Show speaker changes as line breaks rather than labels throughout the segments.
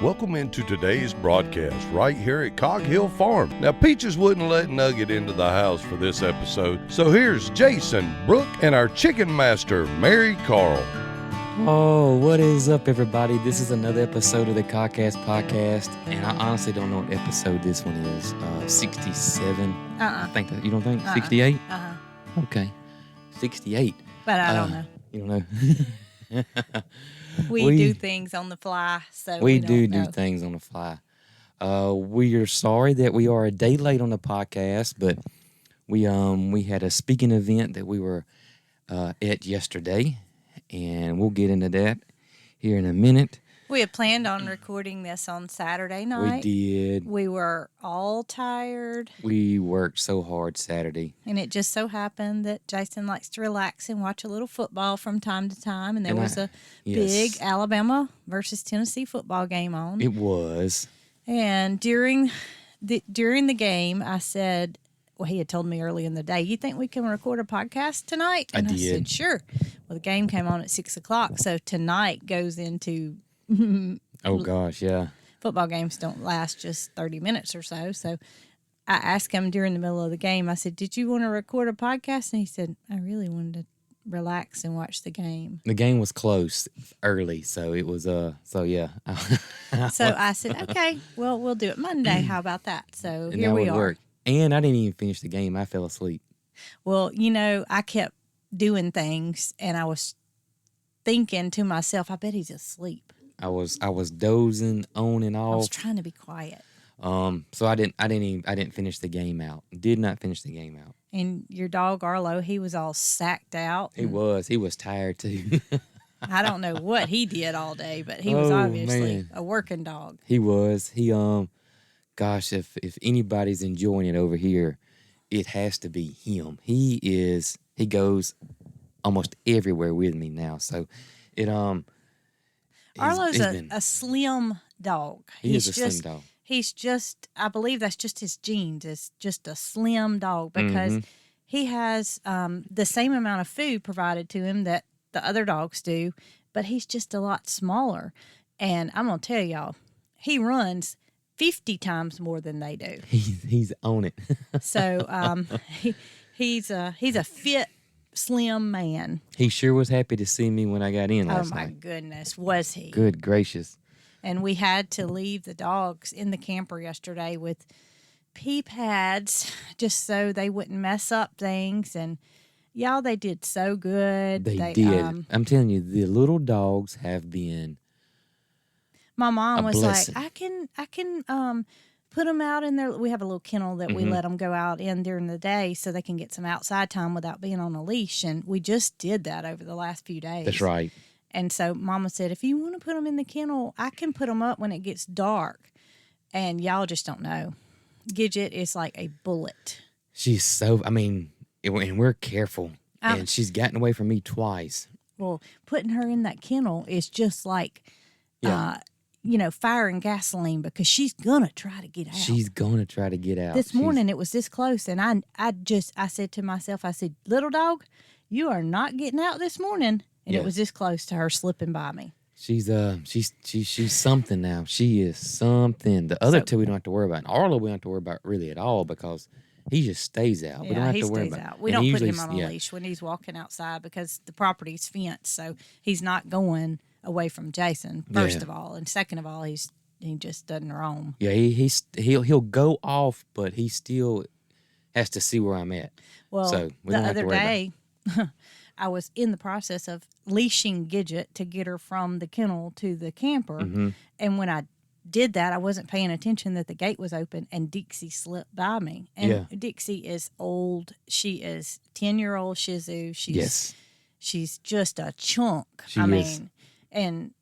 Welcome into today's broadcast right here at Cog Hill Farm. Now, Peaches wouldn't let Nugget into the house for this episode, so here's Jason, Brooke, and our chicken master, Marycarl.
Oh, what is up, everybody? This is another episode of the Cockcast podcast, and I honestly don't know what episode this one is. 67. I think that. You don't think? 68? Okay. 68.
But I don't know.
You don't know?
We do things on the fly, so
we
do
things on the fly. We are sorry that we are a day late on the podcast, but we had a speaking event that we were at yesterday, and we'll get into that here in a minute.
We had planned on recording this on Saturday night.
We did.
We were all tired.
We worked so hard Saturday.
And it just so happened that Jason likes to relax and watch a little football from time to time. And there was a big Alabama versus Tennessee football game on.
It was.
And during the game, I said, well, he had told me early in the day, you think we can record a podcast tonight? And I said, sure. Well, the game came on at 6 o'clock. So tonight goes into...
Oh, gosh, yeah.
Football games don't last just 30 minutes or so. So I asked him during the middle of the game, I said, did you want to record a podcast? And he said, I really wanted to relax and watch the game.
The game was close early, so it was, so yeah.
So I said, okay, well, we'll do it Monday. How about that? So here we are.
Work. And I didn't even finish the game. I fell asleep.
Well, I kept doing things, and I was thinking to myself, I bet he's asleep.
I was dozing on and off.
I was trying to be quiet.
So I didn't finish the game out. Did not finish the game out.
And your dog Arlo, he was all sacked out.
He was tired too.
I don't know what he did all day, but he was obviously a working dog.
He was. Gosh, if anybody's enjoying it over here, it has to be him. He goes almost everywhere with me now. So it
Arlo's a slim dog.
He's a slim dog.
He's just, I believe that's just his genes. It's just a slim dog because he has the same amount of food provided to him that the other dogs do, but he's just a lot smaller. And I'm going to tell y'all, he runs 50 times more than they do.
He's on it.
So he's a fit, slim man.
He sure was happy to see me when I got in last night.
Oh, my goodness, was he?
Good gracious.
And we had to leave the dogs in the camper yesterday with pee pads just so they wouldn't mess up things. And, y'all, they did so good.
They did. I'm telling you, the little dogs have been
my mom was
blessing.
like, I can put them out in there. We have a little kennel that we let them go out in during the day so they can get some outside time without being on a leash. And we just did that over the last few days.
That's right.
And so Mama said, if you want to put them in the kennel, I can put them up when it gets dark. And y'all just don't know. Gidget is like a bullet.
She's so, and we're careful. And she's gotten away from me twice.
Well, putting her in that kennel is just like, fire and gasoline because she's going to try to get out.
She's going to try to get out.
This morning it was this close, and I said to myself, I said, little dog, you are not getting out this morning. And it was this close to her slipping by me. She's
something now. She is something. The other two we don't have to worry about. And Arlo we don't have to worry about really at all because he just stays out.
Yeah,
we don't have
he
to worry
stays
about
out. We don't put him on a leash when he's walking outside because the property's fenced, so he's not going away from Jason, first of all. And second of all, he just doesn't roam.
Yeah, he'll go off, but he still has to see where I'm at.
Well,
so we
the
don't have to
other
worry
day, I was in the process of leashing Gidget to get her from the kennel to the camper. Mm-hmm. And when I did that, I wasn't paying attention that the gate was open, and Dixie slipped by me. And Dixie is old. She is 10-year-old Shih Tzu. She's just a chunk. And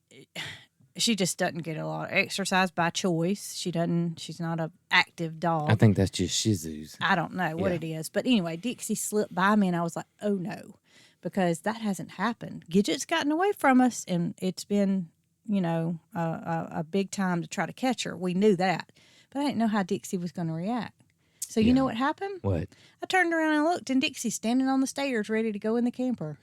she just doesn't get a lot of exercise by choice. She's not an active dog.
I think that's just Shih Tzus.
I don't know what it is. But anyway, Dixie slipped by me, and I was like, oh, no, because that hasn't happened. Gidget's gotten away from us, and it's been, a big time to try to catch her. We knew that. But I didn't know how Dixie was going to react. So you know what happened?
What?
I turned around and looked, and Dixie's standing on the stairs ready to go in the camper.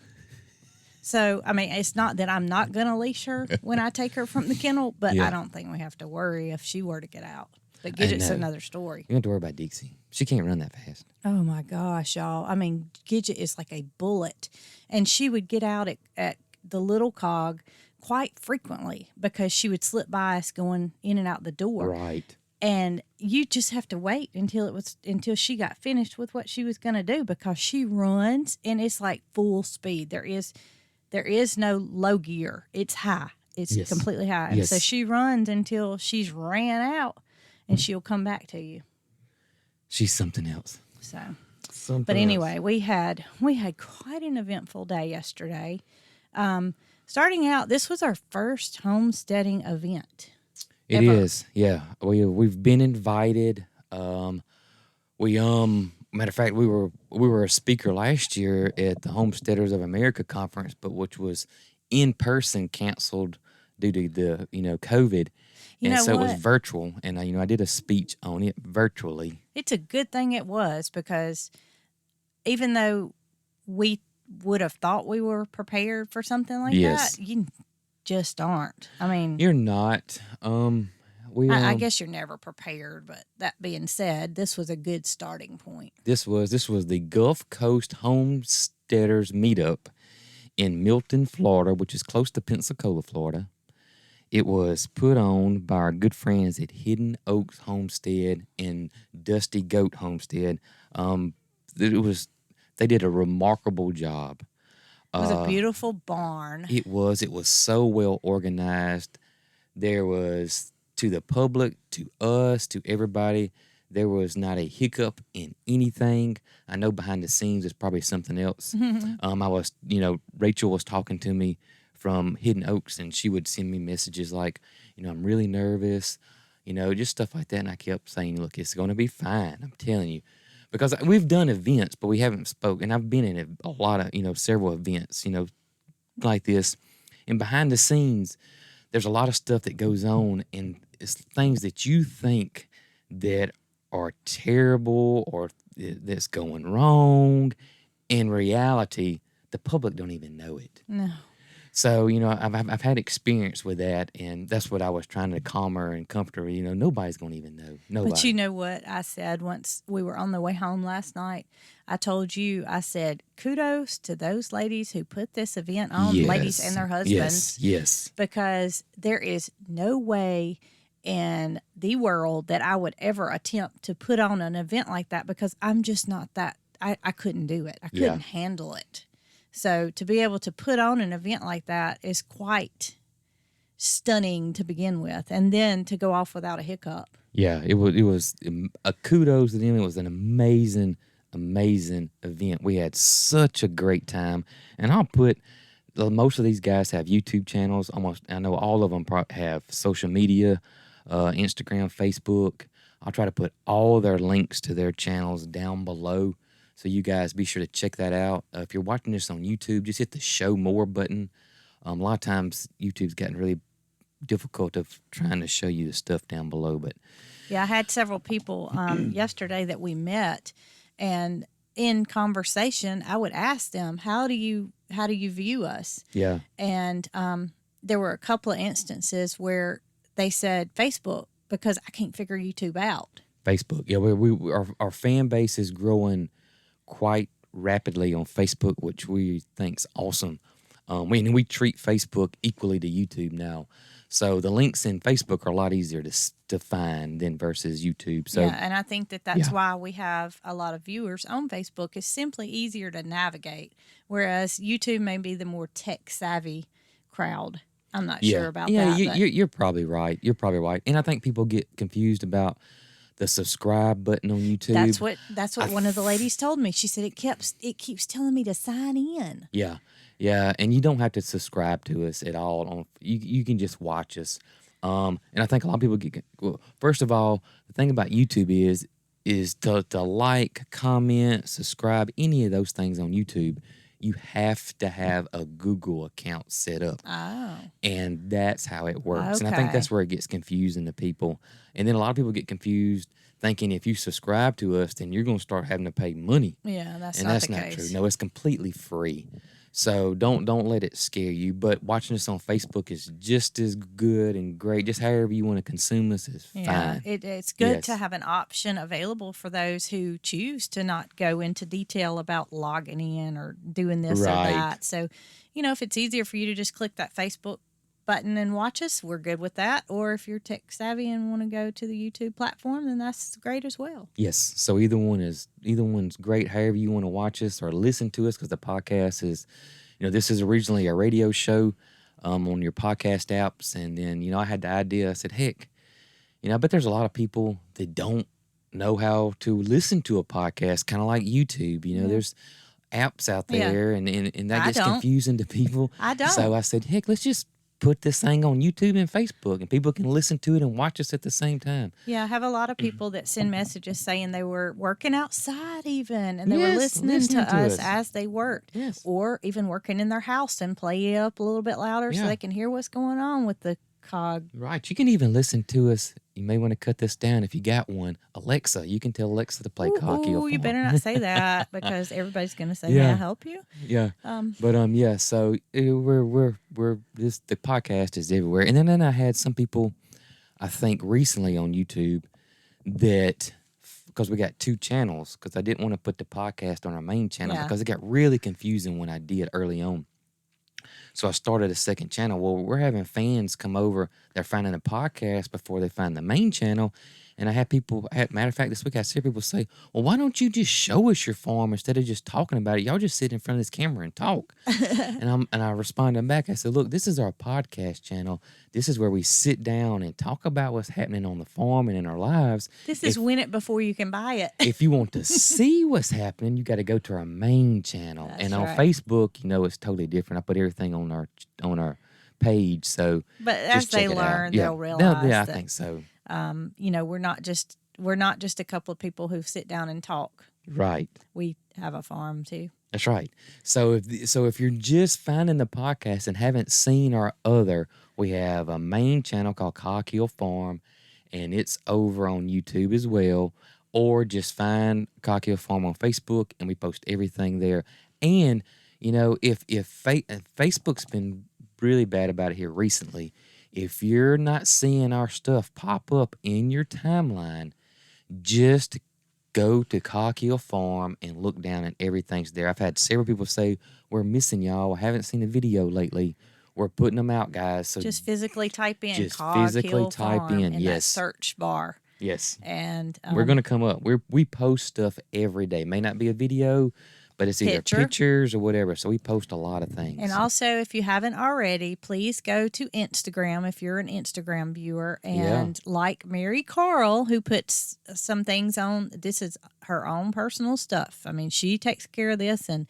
So, I mean, it's not that I'm not going to leash her when I take her from the kennel, but I don't think we have to worry if she were to get out. But Gidget's another story.
You don't have to worry about Dixie. She can't run that fast.
Oh, my gosh, y'all. I mean, Gidget is like a bullet. And she would get out at the little cog quite frequently because she would slip by us going in and out the door.
Right.
And you just have to wait until she got finished with what she was going to do because she runs and it's like full speed. There is no low gear. It's high. It's completely high. And so she runs until she's ran out and she'll come back to you.
She's something else.
So, but anyway, we had quite an eventful day yesterday. Starting out, this was our first homesteading event.
It is, yeah. We've been invited. Matter of fact, we were a speaker last year at the Homesteaders of America conference, but which was in person, canceled due to the COVID, so it was virtual. And I did a speech on it virtually. It's
a good thing it was because even though we would have thought we were prepared for something like that, you just aren't. I mean,
you're not.
I guess you're never prepared. But that being said, this was a good starting point.
This was the Gulf Coast Homesteaders Meetup in Milton, Florida, which is close to Pensacola, Florida. It was put on by our good friends at Hidden Oaks Homestead and Dusty Goat Homestead. They did a remarkable job.
It was a beautiful barn.
It was so well organized. There was, to the public, to us, to everybody, there was not a hiccup in anything. I know behind the scenes is probably something else. Rachel was talking to me from Hidden Oaks, and she would send me messages like, I'm really nervous, just stuff like that. And I kept saying, look, it's going to be fine. I'm telling you. Because we've done events, but we haven't spoken. I've been in a lot of, several events, like this. And behind the scenes, there's a lot of stuff that goes on, and it's things that you think that are terrible or that's going wrong. In reality, the public don't even know it.
No.
So, I've had experience with that, and that's what I was trying to calm her and comfort her. Nobody's going to even know. Nobody.
But you know what I said once we were on the way home last night? I told you, I said, kudos to those ladies who put this event on, ladies and their husbands.
Yes.
Because there is no way in the world that I would ever attempt to put on an event like that because I'm just not that. I couldn't do it. I couldn't handle it. So to be able to put on an event like that is quite stunning to begin with, and then to go off without a hiccup.
Yeah, it was a kudos to them. It was an amazing event. We had such a great time, and most of these guys have YouTube channels. I know all of them have social media, Instagram, Facebook. I'll try to put all their links to their channels down below. So you guys be sure to check that out. If you're watching this on YouTube, just hit the show more button. A lot of times YouTube's gotten really difficult of trying to show you the stuff down below. But
yeah, I had several people yesterday that we met, and in conversation, I would ask them, how do you view us?
Yeah.
And there were a couple of instances where they said Facebook because I can't figure YouTube out.
Facebook. Yeah, our fan base is growing quite rapidly on Facebook, which we think's awesome. We treat Facebook equally to YouTube now, so the links in Facebook are a lot easier to find than versus YouTube. So
yeah, and I think that's why we have a lot of viewers on Facebook. It's simply easier to navigate, whereas YouTube may be the more tech savvy crowd. I'm not sure about that.
Yeah, you're probably right. And I think people get confused about the subscribe button on YouTube.
That's what one of the ladies told me. She said it keeps telling me to sign in.
Yeah, and you don't have to subscribe to us at all. You can just watch us. And I think a lot of people first of all, the thing about YouTube is to like, comment, subscribe, any of those things on YouTube. You have to have a Google account set up.
Oh.
And that's how it works.
Okay.
And I think that's where it gets confusing to people. And then a lot of people get confused thinking if you subscribe to us, then you're going to start having to pay money.
Yeah, that's
not the case. True. No, it's completely free. So don't let it scare you. But watching us on Facebook is just as good and great. Just however you want to consume us is fine.
It's good to
Yes.
have an option available for those who choose to not go into detail about logging in or doing this or
Right.
that. So, if it's easier for you to just click that Facebook button and watch us, we're good with that. Or if you're tech savvy and want to go to the YouTube platform, then that's great as well.
Yes. So either one's great. However you want to watch us or listen to us, because the podcast is, this is originally a radio show on your podcast apps, and then I had the idea. I said, heck, I bet there's a lot of people that don't know how to listen to a podcast, kind of like YouTube. There's apps out
Yeah.
there, and that
I
gets
don't.
confusing to people.
I don't.
So I said, heck, let's just put this thing on YouTube and Facebook, and people can listen to it and watch us at the same time.
Yeah, I have a lot of people that send messages saying they were working outside even, and they were
Yes,
listening to
listening to
us
us.
as they worked.
Yes.
Or even working in their house and play it up a little bit louder so
Yeah.
they can hear what's going on with the cog.
Right. You can even listen to us. You may want to cut this down if you got one. Alexa, you can tell Alexa to play Cockhill Farm.
You better not say that because everybody's going to say,
Yeah.
"May I help you?"
Yeah.
Um,
But yeah. So we're the podcast is everywhere. And then I had some people, I think recently on YouTube, that because we got 2 channels, because I didn't want to put the podcast on our main channel
Yeah.
because it got really confusing when I did early on. So I started a second channel. Well, we're having fans come over. They're finding a podcast before they find the main channel. And I had people, matter of fact, this week I see people say, well, why don't you just show us your farm instead of just talking about it? Y'all just sit in front of this camera and talk. and I responded back. I said, look, this is our podcast channel. This is where we sit down and talk about what's happening on the farm and in our lives.
this is win it before you can buy it.
If you want to see what's happening, you got to go to our main channel.
That's
And on
right.
Facebook, it's totally different. I put everything on our page. So
But as
just check
they
it out.
learn,
Yeah.
they'll realize
yeah, I
that
think so.
we're not just a couple of people who sit down and talk.
Right.
We have a farm too.
That's right. So if you're just finding the podcast and haven't seen our other, we have a main channel called Cockhill Farm, and it's over on YouTube as well. Or just find Cockhill Farm on Facebook, and we post everything there. And if Facebook's been really bad about it here recently, if you're not seeing our stuff pop up in your timeline, just go to Cockhill Farm and look down and everything's there. I've had several people say, we're missing y'all. I haven't seen a video lately. We're putting them out, guys. So
Just physically type in
Just
Cog
physically
Hill
type
Farm
in,
that
yes.
search bar.
yes,
And
we're going to come up. We post stuff every day. May not be a video, but it's either
Picture.
pictures or whatever. So we post a lot of things.
And also, if you haven't already, please go to Instagram if you're an Instagram viewer and like Marycarl, who puts some things on. This is her own personal stuff. I mean, she takes care of this, and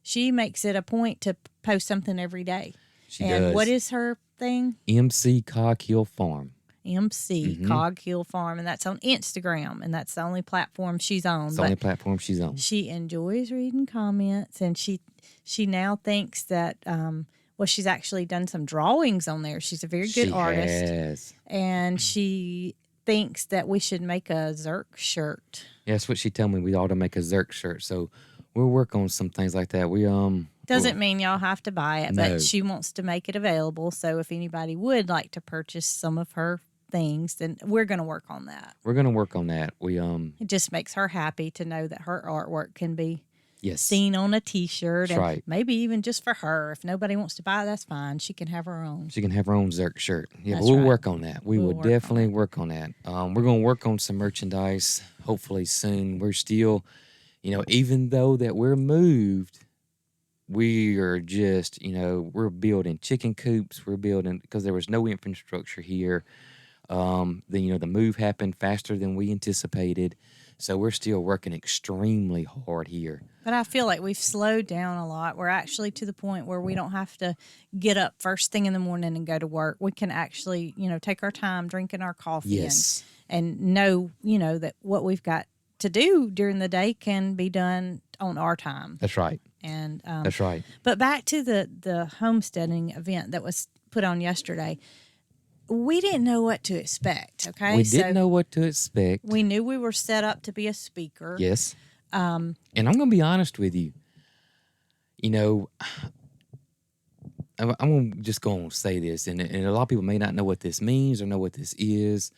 she makes it a point to post something every day.
She
and
does.
what is her thing?
MC Cockhill Farm.
MC
Mhm.
Cog Hill Farm, and that's on Instagram, and that's the only platform she's on.
It's the only platform she's on.
She enjoys reading comments, and she now thinks that she's actually done some drawings on there. She's a very good
She
artist,
has.
and she thinks that we should make a Zerk shirt.
Yeah, that's what she told me. We ought to make a Zerk shirt. So we'll work on some things like that. We
Doesn't mean y'all have to buy it,
No.
but she wants to make it available. So if anybody would like to purchase some of her things, then we're going to work on that.
we're gonna work on that. We
It just makes her happy to know that her artwork can be
yes.
seen on a T-shirt,
That's
and
right.
maybe even just for her. If nobody wants to buy it, that's fine. She can have her own.
She can have her own Zerk shirt. Yeah,
That's
but we'll
right.
work on that. We
We'll
will
work on
definitely work on that. We're going to work on some merchandise hopefully soon. We're still, even though that we're moved, we are just, we're building chicken coops. We're building, because there was no infrastructure here. The move happened faster than we anticipated. So we're still working extremely hard here.
But I feel like we've slowed down a lot. We're actually to the point where we don't have to get up first thing in the morning and go to work. We can actually, take our time drinking our coffee
Yes.
and know, that what we've got to do during the day can be done on our time.
That's right.
And
That's right.
But back to the homesteading event that was put on yesterday. We didn't know what to expect, okay?
We didn't know what to expect.
We knew we were set up to be a speaker.
Yes. And I'm going to be honest with you. I'm just going to say this, and a lot of people may not know what this means or know what this is,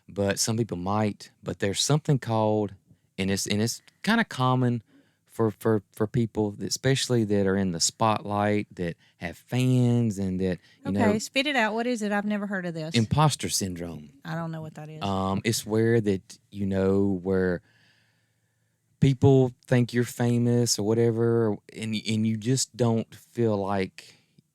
but some people might. But there's something called, and it's kind of common for people, that, especially that are in the spotlight, that have fans, and that
Okay, spit it out. What is it? I've never heard of this.
imposter syndrome.
I don't know what that is.
It's where that where people think you're famous or whatever, and you just don't feel like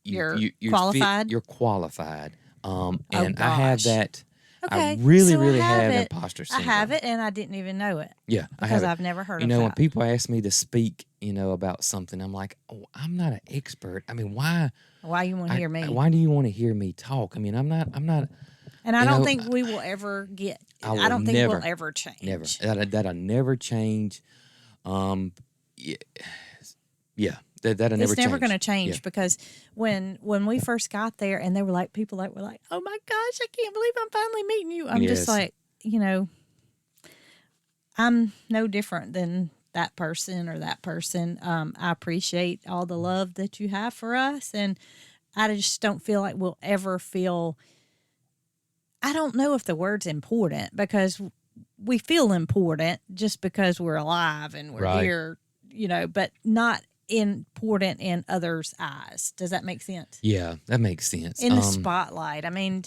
You're qualified?
You're qualified. And I have
gosh.
that.
Okay,
I really,
so I
really
have
have
it.
imposter
I
syndrome.
have it, and I didn't even know it
Yeah, I
because
have it.
I've never heard of
When
that.
people ask me to speak, about something, I'm like, oh, I'm not an expert. I mean, why?
Why you want to hear me?
Why do you want to hear me talk? I mean, I'm not.
And I don't think we will ever get. I don't think we'll ever change.
Never. That'll never change. Yeah. That'll never change.
It's never going to change
Yeah.
because when we first got there and there were like people that were like, oh my gosh, I can't believe I'm finally meeting you. I'm just
Yes.
like, I'm no different than that person or that person. I appreciate all the love that you have for us. And I just don't feel like we'll ever feel, I don't know if the word's important, because we feel important just because we're alive and we're
Right.
here, but not important in others' eyes. Does that make sense?
Yeah, that makes sense.
In the spotlight. I mean,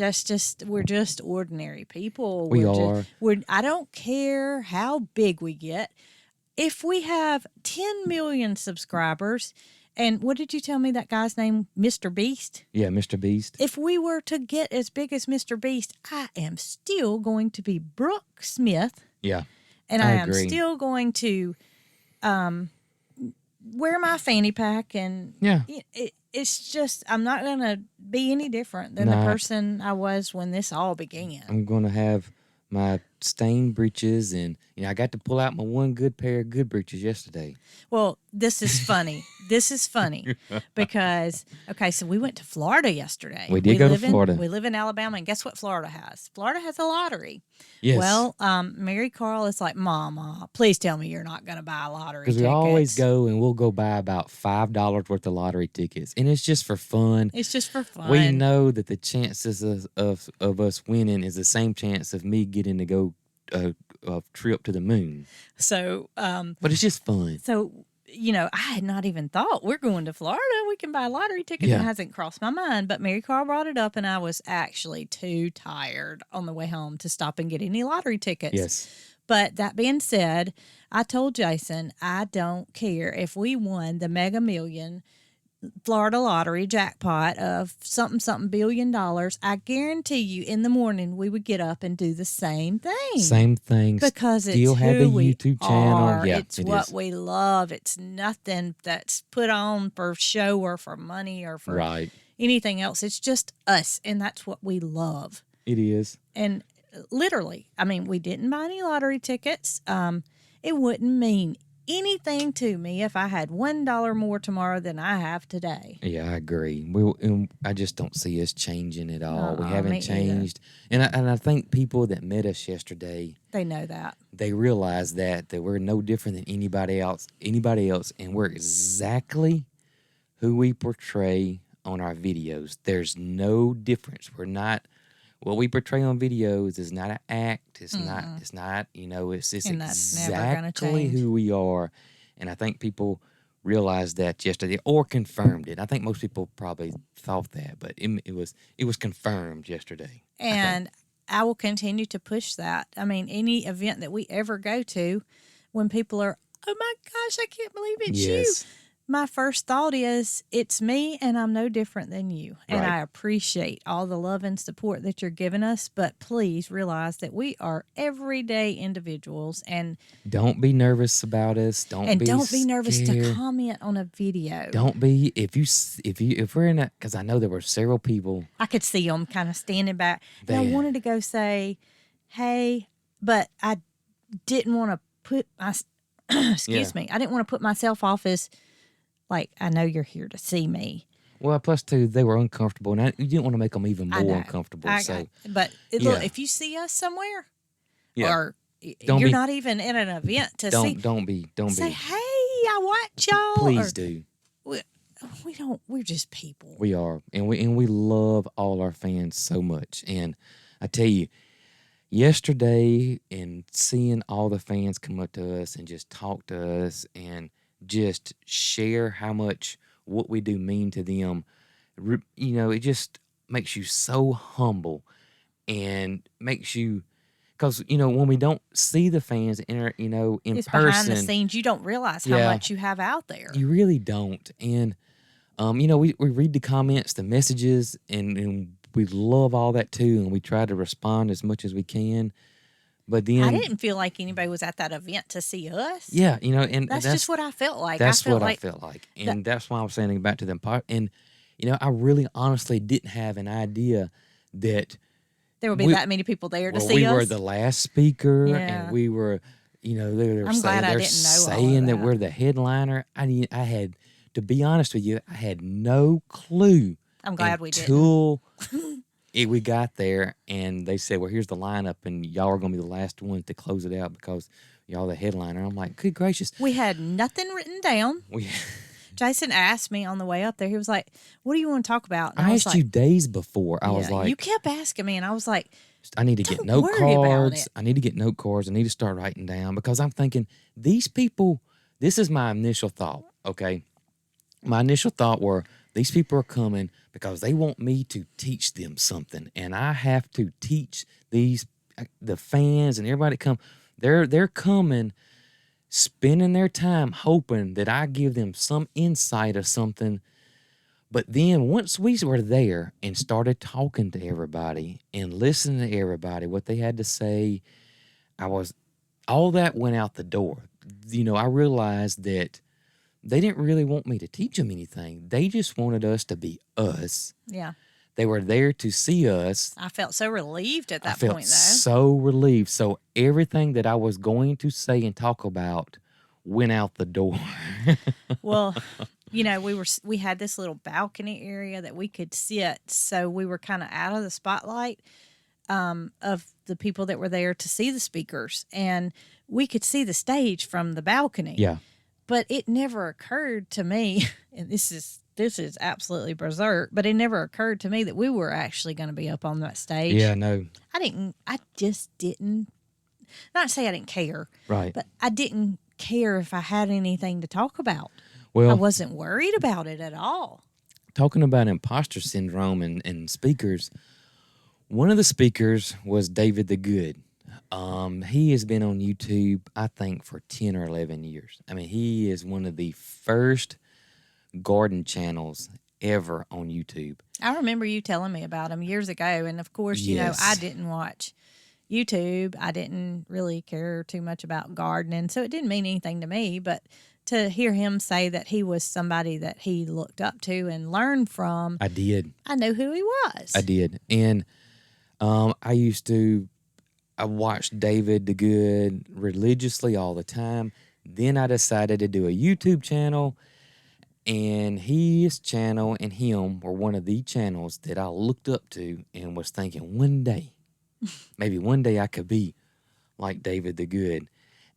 we're just ordinary people.
We
We're
are.
I don't care how big we get. If we have 10 million subscribers, and what did you tell me that guy's name? Mr. Beast?
Yeah, Mr. Beast.
If we were to get as big as Mr. Beast, I am still going to be Brooke Smith.
Yeah.
And
I
I am
agree.
still going to wear my fanny pack. And
Yeah.
it's just, I'm not going to be any different than the
Nah.
person I was when this all began.
I'm going to have my stained breeches, and I got to pull out my one good pair of good breeches yesterday.
Well, this is funny. This is funny because, so we went to Florida yesterday.
We did go to
live
Florida.
We live in Alabama, and guess what Florida has? Florida has a lottery.
Yes.
Well, Marycarl is like, Mama, please tell me you're not going to buy a lottery
Because
ticket.
we always go, and we'll go buy about $5 worth of lottery tickets, and it's just for fun.
It's just for fun.
We know that the chances of us winning is the same chance of me getting to go a trip to the moon.
So,
But it's just fun.
So, I had not even thought we're going to Florida. We can buy a lottery ticket.
Yeah.
It hasn't crossed my mind. But Marycarl brought it up, and I was actually too tired on the way home to stop and get any lottery tickets.
Yes.
But that being said, I told Jason, I don't care if we won the Mega Million Florida lottery jackpot of something billion. I guarantee you in the morning we would get up and do the same thing.
Same thing.
Because
Still
it's
have
who
a
we
YouTube channel.
are.
Yeah,
it's
it
what
is.
we love. It's nothing that's put on for show or for money or for
Right.
anything else. It's just us, and that's what we love.
It is.
And literally, I mean, we didn't buy any lottery tickets. It wouldn't mean anything to me if I had $1 more tomorrow than I have today.
Yeah, I agree. I just don't see us changing at all. We
me
haven't
either.
changed, and I think people that met us yesterday,
They know that.
they realize that we're no different than anybody else, and we're exactly who we portray on our videos. There's no difference. We're not. What we portray on videos is not an act. It's not. It's not. It's
And that's never gonna
exactly
change.
who we are. And I think people realized that yesterday, or confirmed it. I think most people probably thought that, but it was confirmed yesterday.
And I will continue to push that. I mean, any event that we ever go to, when people are, oh my gosh, I can't believe it's
Yes.
you. My first thought is, it's me, and I'm no different than you. And
Right.
I appreciate all the love and support that you're giving us. But please realize that we are everyday individuals, and
Don't be nervous about us. Don't be
nervous to
scared.
comment on a video.
Don't be if we're in a, because I know there were several people.
I could see them kind of standing back. And I
They-
wanted to go say, hey, but I didn't want to put my, excuse me, I didn't want to put myself off as, like, I know you're here to see me.
Well, plus two, they were uncomfortable, and you didn't want to make them even
I
more
know.
uncomfortable.
Look,
Yeah.
if you see us somewhere,
Yeah.
or
Don't
you're
be-
not even in an event to see,
don't be
say, hey, I watch y'all.
Please
or,
do.
we're just people.
We are, and we love all our fans so much. And I tell you, yesterday, and seeing all the fans come up to us and just talk to us and just share how much what we do mean to them, it just makes you so humble and makes you, because when we don't see the fans in
It's
person,
behind the scenes. You don't realize how much you have out there.
You really don't. And we read the comments, the messages, and we love all that too, and we try to respond as much as we can. But then
I didn't feel like anybody was at that event to see us.
Yeah, and
that's just what I felt like.
I felt like, and that's why I was saying back to them. And I really honestly didn't have an idea that
there would be that many people there to see us.
We were the last speaker,
yeah.
and we were,
I'm glad I didn't know
saying that we're the headliner. I had, to be honest with you, I had no clue.
I'm glad we didn't.
Until we got there, and they said, well, here's the lineup, and y'all are going to be the last ones to close it out because y'all the headliner. I'm like, good gracious.
We had nothing written down. Jason asked me on the way up there. He was like, what do you want to talk about?
And I asked you days before. I was like,
you kept asking me, and I was like,
I need to get note cards. I need to get note cards. I need to start writing down, because I'm thinking, these people, this is my initial thought, okay? My initial thought were, these people are coming because they want me to teach them something, and I have to teach the fans and everybody that come. They're coming, spending their time hoping that I give them some insight or something. But then once we were there and started talking to everybody and listening to everybody, what they had to say, all that went out the door. I realized that they didn't really want me to teach them anything. They just wanted us to be us.
Yeah.
They were there to see us.
I felt so relieved at that point, though.
So relieved. So everything that I was going to say and talk about went out the door.
Well, we had this little balcony area that we could sit, so we were kind of out of the spotlight of the people that were there to see the speakers, and we could see the stage from the balcony.
Yeah.
But it never occurred to me, and this is absolutely berserk, but it never occurred to me that we were actually going to be up on that stage.
Yeah, no.
I just didn't, not to say I didn't care.
Right.
But I didn't care if I had anything to talk about.
Well,
I wasn't worried about it at all.
Talking about imposter syndrome and speakers, one of the speakers was David the Good. He has been on YouTube, I think, for 10 or 11 years. I mean, he is one of the first garden channels ever on YouTube.
I remember you telling me about him years ago, and of course, I didn't watch YouTube. I didn't really care too much about gardening, so it didn't mean anything to me, but to hear him say that he was somebody that he looked up to and learned from.
I did.
I knew who he was.
I did. And I watched David the Good religiously all the time. Then I decided to do a YouTube channel, and his channel and him were one of the channels that I looked up to and was thinking maybe one day I could be like David the Good.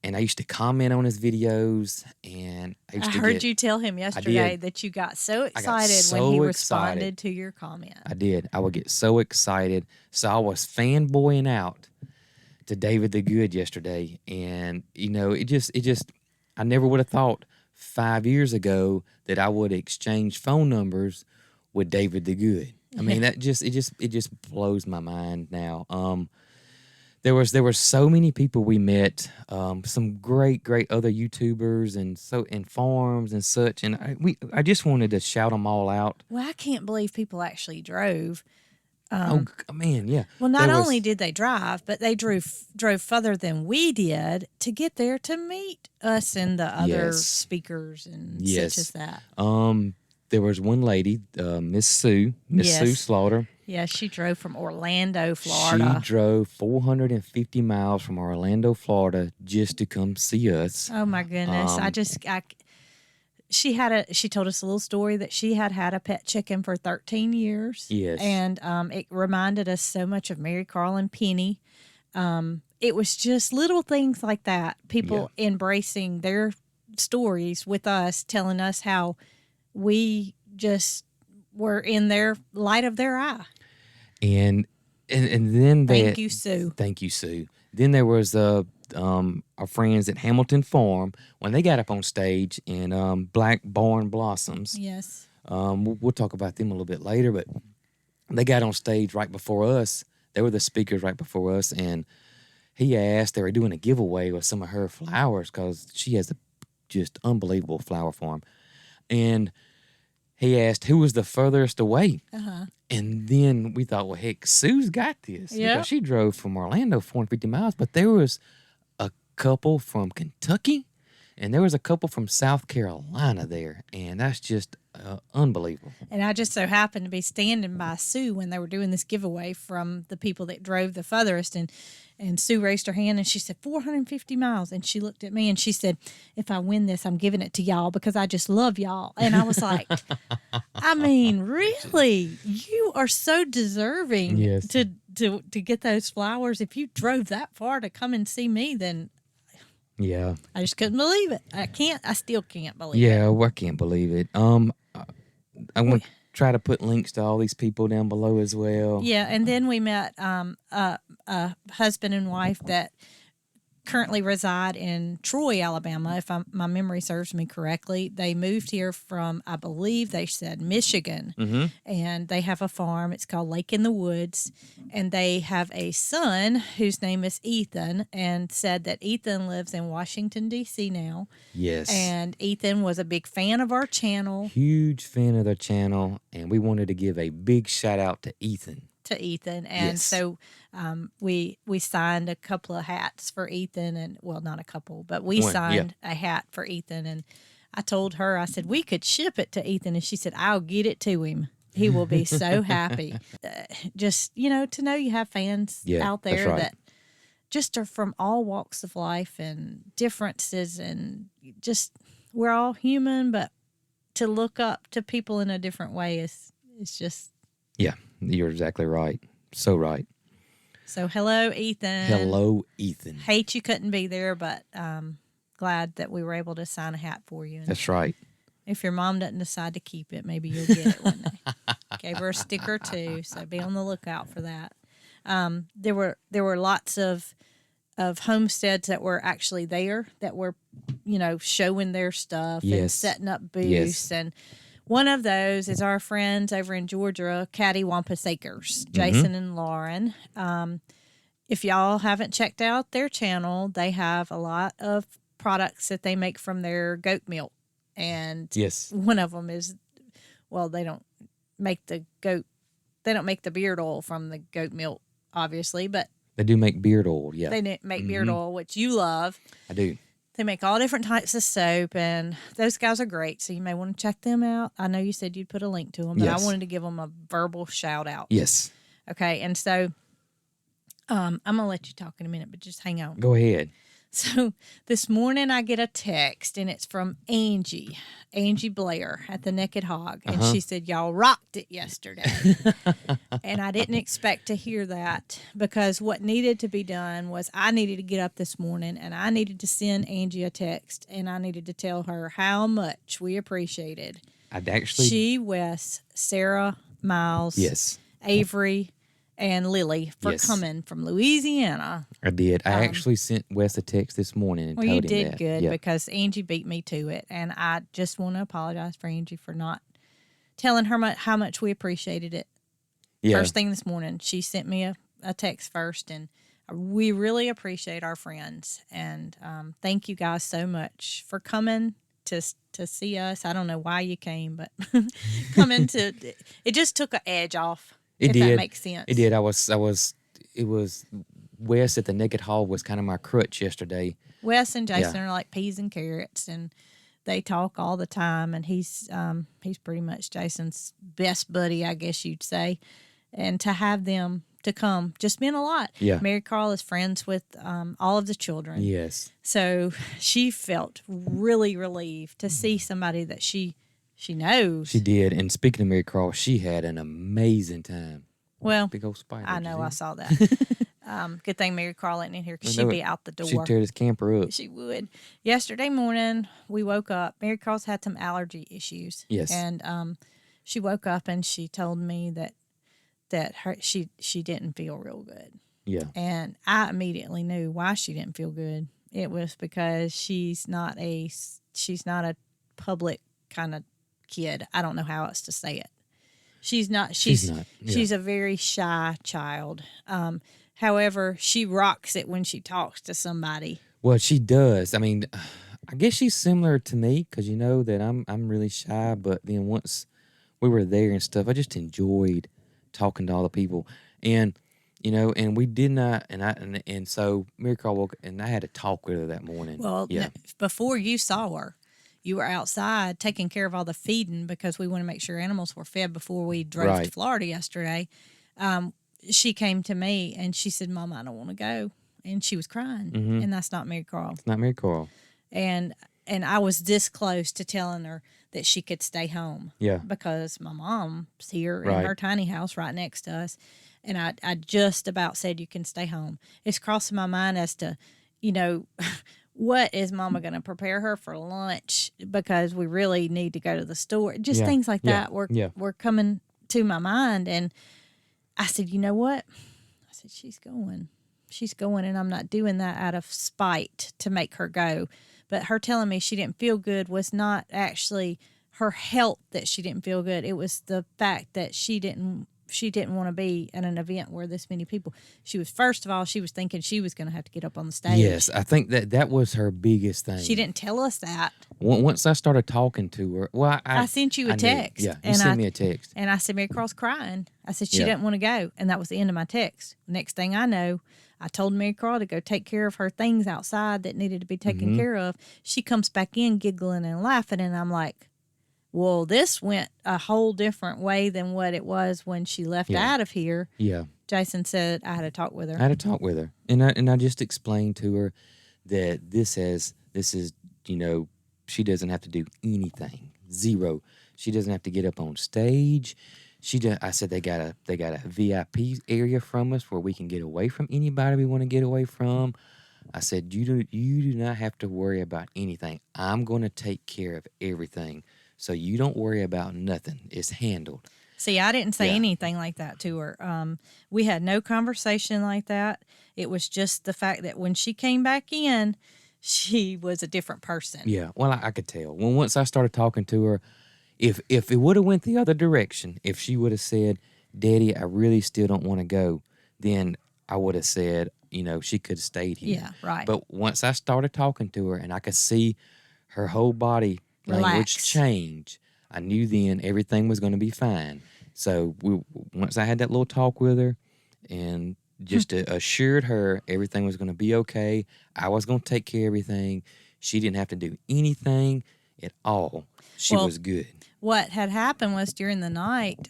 And I used to comment on his videos, and I
heard you tell him yesterday that you got so excited when he responded to your comment.
I did. I would get so excited. So I was fanboying out to David the Good yesterday, and it just I never would have thought 5 years ago that I would exchange phone numbers with David the Good. I mean, it just blows my mind now. There were so many people we met, some great other YouTubers and farms and such, and I just wanted to shout them all out.
Well, I can't believe people actually drove.
Oh man, yeah.
Well, not only did they drive, but they drove further than we did to get there to meet us and the other speakers and such as that.
There was one lady, Miss Sue Slaughter.
Yeah, she drove from Orlando, Florida.
She drove 450 miles from Orlando, Florida, just to come see us.
Oh my goodness! She told us a little story that she had a pet chicken for 13 years.
Yes,
and it reminded us so much of Marycarl and Penny. It was just little things like that. People embracing their stories with us, telling us how we just were in their light of their eye.
And then
Thank you, Sue.
Thank you, Sue. Then there was our friends at Hamilton Farm when they got up on stage in Black Barn Blossoms.
Yes.
We'll talk about them a little bit later, but they got on stage right before us. They were the speakers right before us, and he asked, they were doing a giveaway with some of her flowers because she has a just unbelievable flower farm. And he asked who was the furthest away.
Uh-huh.
And then we thought, well, heck, Sue's got this.
Yep.
Because she drove from Orlando 450 miles, but there was a couple from Kentucky, and there was a couple from South Carolina there, and that's just unbelievable.
And I just so happened to be standing by Sue when they were doing this giveaway from the people that drove the furthest, and Sue raised her hand and she said 450 miles, and she looked at me and she said, if I win this, I'm giving it to y'all because I just love y'all. And I was like, I mean, really, you are so deserving
Yes.
to get those flowers. If you drove that far to come and see me, then
Yeah.
I just couldn't believe it. I still can't believe it.
Yeah, I can't believe it. I'm going to try to put links to all these people down below as well.
Yeah, and then we met a husband and wife that currently reside in Troy, Alabama, if my memory serves me correctly. They moved here from, I believe they said, Michigan, and they have a farm. It's called Lake in the Woods, and they have a son whose name is Ethan, and said that Ethan lives in Washington, D.C. now.
Yes.
And Ethan was a big fan of our channel.
Huge fan of their channel, and we wanted to give a big shout out to Ethan.
And
Yes.
so we signed a couple of hats for Ethan, and well, not a couple, but we signed a hat for Ethan, and I told her, I said, we could ship it to Ethan, and she said, I'll get it to him. He will be so happy. Just, to know you have fans out there
right.
that just are from all walks of life and differences, and just, we're all human, but to look up to people in a different way is just.
Yeah, you're exactly right. So right.
So hello, Ethan.
Hello, Ethan.
Hate you couldn't be there, but glad that we were able to sign a hat for you. And
That's right.
if your mom doesn't decide to keep it, maybe you'll get it one day. Gave her a sticker too, so be on the lookout for that. There were lots of homesteads that were actually there that were, showing their stuff and setting up booths. And one of those is our friends over in Georgia, Cattywampus Acres, Jason and Lauren. If y'all haven't checked out their channel, they have a lot of products that they make from their goat milk. And one of them is, well, they don't make the beard oil from the goat milk, obviously, but
they do make beard oil, yeah.
They make beard oil, which you love.
I do.
They make all different types of soap, and those guys are great, so you may want to check them out. I know you said you'd put a link to them, but I wanted to give them a verbal shout-out.
Yes.
Okay, and so I'm going to let you talk in a minute, but just hang on.
Go ahead.
So this morning I get a text, and it's from Angie Blair at the Naked Hog, and she said, y'all rocked it yesterday. And I didn't expect to hear that, because what needed to be done was I needed to get up this morning, and I needed to send Angie a text, and I needed to tell her how much we appreciated she, Wes, Sarah, Miles, Avery, and Lily for coming from Louisiana.
I did. I actually sent Wes a text this morning and told him that.
Well, you did good because Angie beat me to it, and I just want to apologize for Angie for not telling her how much we appreciated it. Yeah. First thing this morning, she sent me a text first, and we really appreciate our friends, and thank you guys so much for coming to see us. I don't know why you came, but coming to it just took an edge off. If that makes sense.
It did. It was Wes at the Naked Hall was kind of my crutch yesterday.
Wes and Jason are like peas and carrots, and they talk all the time, and he's pretty much Jason's best buddy, I guess you'd say. And to have them to come just meant a lot. Yeah. Marycarl is friends with all of the children.
Yes.
So she felt really relieved to see somebody that she knows.
She did. And speaking of Marycarl, she had an amazing time.
Well,
big old spider.
I know, I saw that. Good thing Marycarl ain't in here because
I know
she'd be
it.
out the door.
She'd tear this camper up.
She would. Yesterday morning, we woke up. Marycarl's had some allergy issues.
Yes.
And she woke up and she told me that she didn't feel real good.
Yeah.
And I immediately knew why she didn't feel good. It was because she's not a public kind of kid. I don't know how else to say it. She's not. She's a very shy child. However, she rocks it when she talks to somebody.
Well, she does. I mean, I guess she's similar to me because you know that I'm really shy. But then once we were there and stuff, I just enjoyed talking to all the people, and you know, and we did not, and so Marycarl woke, and I had to talk with her that morning.
Well, before you saw her, you were outside taking care of all the feeding because we want to make sure animals were fed before we drove to Florida yesterday. She came to me and she said, "Mama, I don't want to go," and she was crying, and that's not Marycarl.
It's not Marycarl.
And I was this close to telling her that she could stay home.
Yeah.
Because my mom's here in her tiny house right next to us. And I just about said, you can stay home. It's crossing my mind as to, you know, what is Mama going to prepare her for lunch? Because we really need to go to the store. Just things like that were coming to my mind. And I said, you know what? I said, she's going. She's going, and I'm not doing that out of spite to make her go. But her telling me she didn't feel good was not actually her health that she didn't feel good. It was the fact that she didn't want to be at an event where this many people. She was, first of all, she was thinking she was going to have to get up on the stage.
Yes, I think that was her biggest thing.
She didn't tell us that.
Once I started talking to her, well, I sent
you a text.
Yeah, you sent me a text.
And I said, Marycarl's crying. I said, she didn't want to go. And that was the end of my text. Next thing I know, I told Marycarl to go take care of her things outside that needed to be taken care of. She comes back in giggling and laughing, and I'm like, well, this went a whole different way than what it was when she left out of here.
Yeah.
Jason said I had to talk with her.
I had to talk with her. And I just explained to her that this is, you know, she doesn't have to do anything. Zero. She doesn't have to get up on stage. I said they got a VIP area from us where we can get away from anybody we want to get away from. I said, you do not have to worry about anything. I'm going to take care of everything. So you don't worry about nothing. It's handled.
See, I didn't say anything like that to her. We had no conversation like that. It was just the fact that when she came back in, she was a different person.
Yeah, well, I could tell. Once I started talking to her, if it would have went the other direction, if she would have said, Daddy, I really still don't want to go, then I would have said, you know, she could have stayed here.
Yeah, right.
But once I started talking to her and I could see her whole body language change, I knew then everything was going to be fine. So once I had that little talk with her and just assured her everything was going to be okay, I was going to take care of everything. She didn't have to do anything at all. She was good.
What had happened was during the night,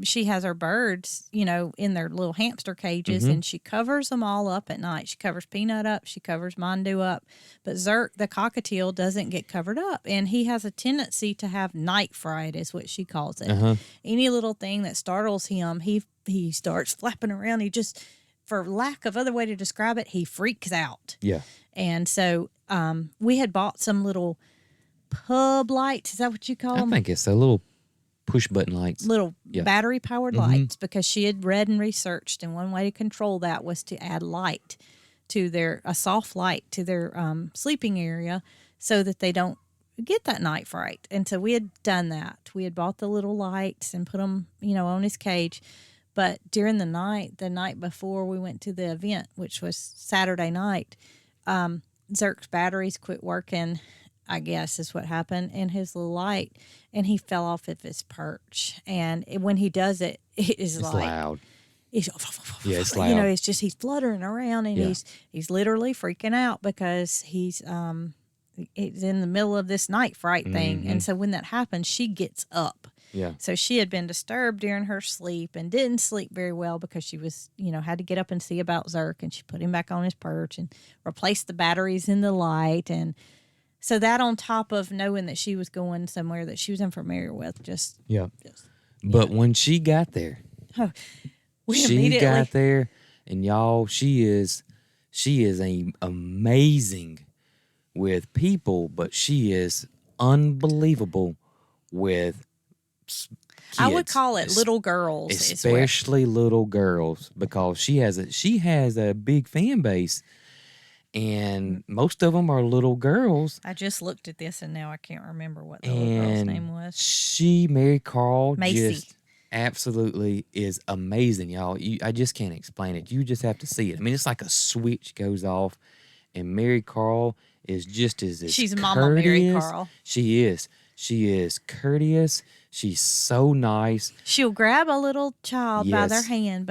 she has her birds, you know, in their little hamster cages, and she covers them all up at night. She covers Peanut up, she covers Mondu up, but Zerk, the cockatiel, doesn't get covered up, and he has a tendency to have night fright, is what she calls it. Any little thing that startles him, he starts flapping around. He just, for lack of other way to describe it, he freaks out. Yeah. And so we had bought some little pub lights. Is that what you call them?
I think it's a little push button lights.
Little battery powered lights, because she had read and researched, and one way to control that was to add light to a soft light to their sleeping area so that they don't get that night fright. And so we had done that. We had bought the little lights and put them, you know, on his cage. But during the night before we went to the event, which was Saturday night, Zerk's batteries quit working, I guess is what happened, in his little light, and he fell off of his perch. And when he does it, it's like
loud.
It's
loud.
You know, it's just he's fluttering around, and he's literally freaking out because he's in the middle of this night fright thing. And so when that happens, she gets up. Yeah. So she had been disturbed during her sleep and didn't sleep very well because she was, you know, had to get up and see about Zerk, and she put him back on his perch and replaced the batteries in the light. And so that, on top of knowing that she was going somewhere that she was unfamiliar with,
But when she got there,
we immediately
got there, And y'all, she is amazing with people, but she is unbelievable with kids.
I would call it little girls,
especially little girls, because she has a big fan base, and most of them are little girls.
I just looked at this and now I can't remember what the little girl's name was.
Marycarl,
Macy.
just absolutely is amazing, y'all. I just can't explain it. You just have to see it. I mean, it's like a switch goes off, and Marycarl is just as
She's
courteous.
Mama Marycarl.
She is courteous. She's so nice.
She'll grab a little child by their
Yes.
hand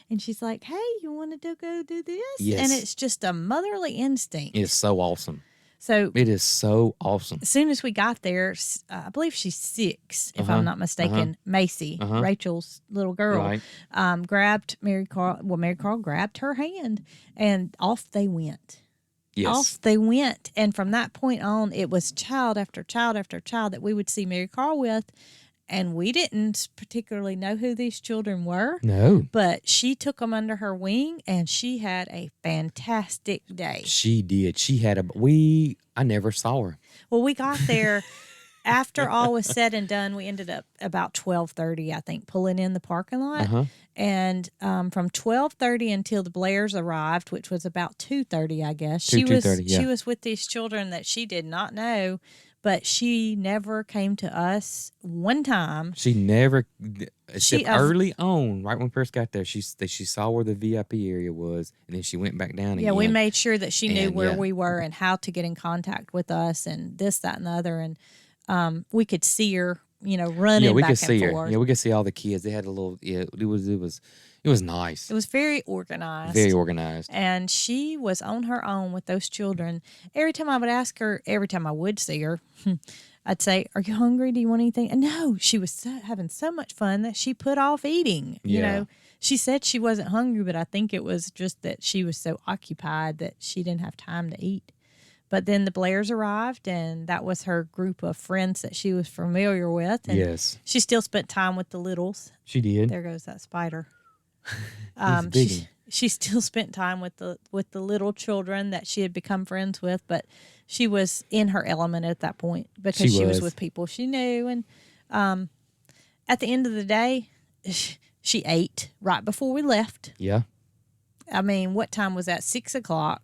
and she's like, "Hey, you want to go do this?"
Yes.
And it's just a motherly instinct.
It's so awesome.
So
It is so awesome.
as soon as we got there, I believe she's 6, if I'm not mistaken. Macy, Rachel's little girl,
Right.
grabbed Marycarl. Well, Marycarl grabbed her hand, and off they went.
Yes.
Off they went. And from that point on, it was child after child after child that we would see Marycarl with. And we didn't particularly know who these children were.
No.
But she took them under her wing, and she had a fantastic day.
She did. She had I never saw her.
Well, we got there after all was said and done. We ended up about 12:30, I think, pulling in the parking lot. And from 12:30 until the Blairs arrived, which was about 2:30, I guess. She was
2:30, yeah.
she was with these children that she did not know, but she never came to us one time.
She never, except early on, right when we first got there, she saw where the VIP area was, and then she went back down again.
Yeah, we made sure that she knew
And,
where
yeah.
we were and how to get in contact with us and this, that, and the other. And we could see her, running
Yeah, we
back
could see
and
her.
forth.
Yeah, we could see all the kids. They had a little. Yeah, it was nice.
It was very organized.
Very organized.
And she was on her own with those children. Every time I would see her, I'd say, "Are you hungry? Do you want anything?" And no, she was having so much fun that she put off eating.
Yeah.
She said she wasn't hungry, but I think it was just that she was so occupied that she didn't have time to eat. But then the Blairs arrived, and that was her group of friends that she was familiar with. And
Yes.
she still spent time with the littles.
She did.
There goes that spider.
Big.
She still spent time with the little children that she had become friends with, but she was in her element at that point because she was with people she knew. And at the end of the day, she ate right before we left.
Yeah.
I mean, what time was that? 6 o'clock.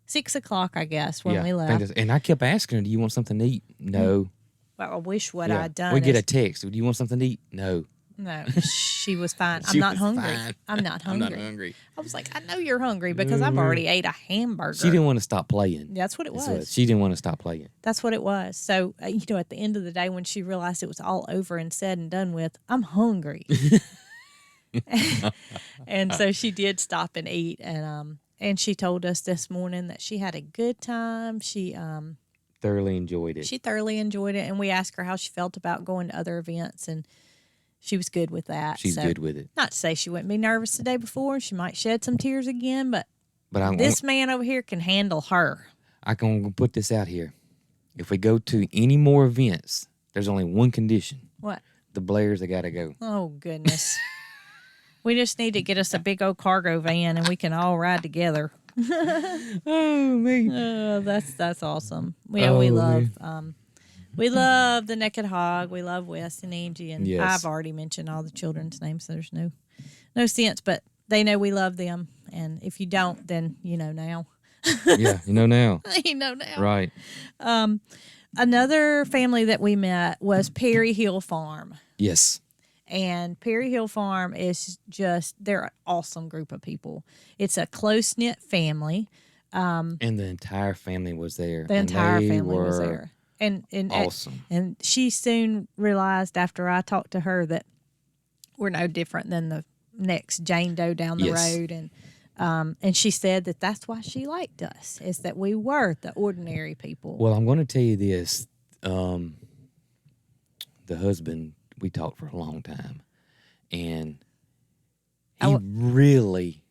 6 o'clock, I guess, when we left.
And I kept asking her, "Do you want something to eat?" No.
Well, I wish what I'd done.
We get a text. "Do you want something to eat?" No.
No, she was fine. I'm
She
not
was
hungry.
fine.
I'm not hungry.
I'm not hungry.
I was like, I know you're hungry because I've already ate a hamburger.
She didn't want to stop playing.
That's what it was.
She didn't want to stop playing.
That's what it was. So, at the end of the day, when she realized it was all over and said and done with, I'm hungry. And so she did stop and eat. And she told us this morning that she had a good time. She
Thoroughly enjoyed it.
She thoroughly enjoyed it. And we asked her how she felt about going to other events. And she was good with that.
She's good with it.
Not to say she wouldn't be nervous the day before. She might shed some tears again. But this man over here can handle her.
I can put this out here. If we go to any more events, there's only one condition.
What?
The Blairs, they got to go.
Oh, goodness. We just need to get us a big old cargo van and we can all ride together.
Oh, me.
That's awesome. We love the Naked Hog. We love Wes and Angie. And
Yes.
I've already mentioned all the children's names, so there's no sense. But they know we love them. And if you don't, then you know now.
Yeah, you know now.
You know now.
Right.
Another family that we met was Perry Hill Farm.
Yes.
And Perry Hill Farm is they're an awesome group of people. It's a close-knit family.
And the entire family was there.
The entire family was there. And
awesome.
And she soon realized after I talked to her that we're no different than the next Jane Doe down the road. And she said that that's why she liked us, is that we were the ordinary people.
Well, I'm going to tell you this. The husband, we talked for a long time. And he really,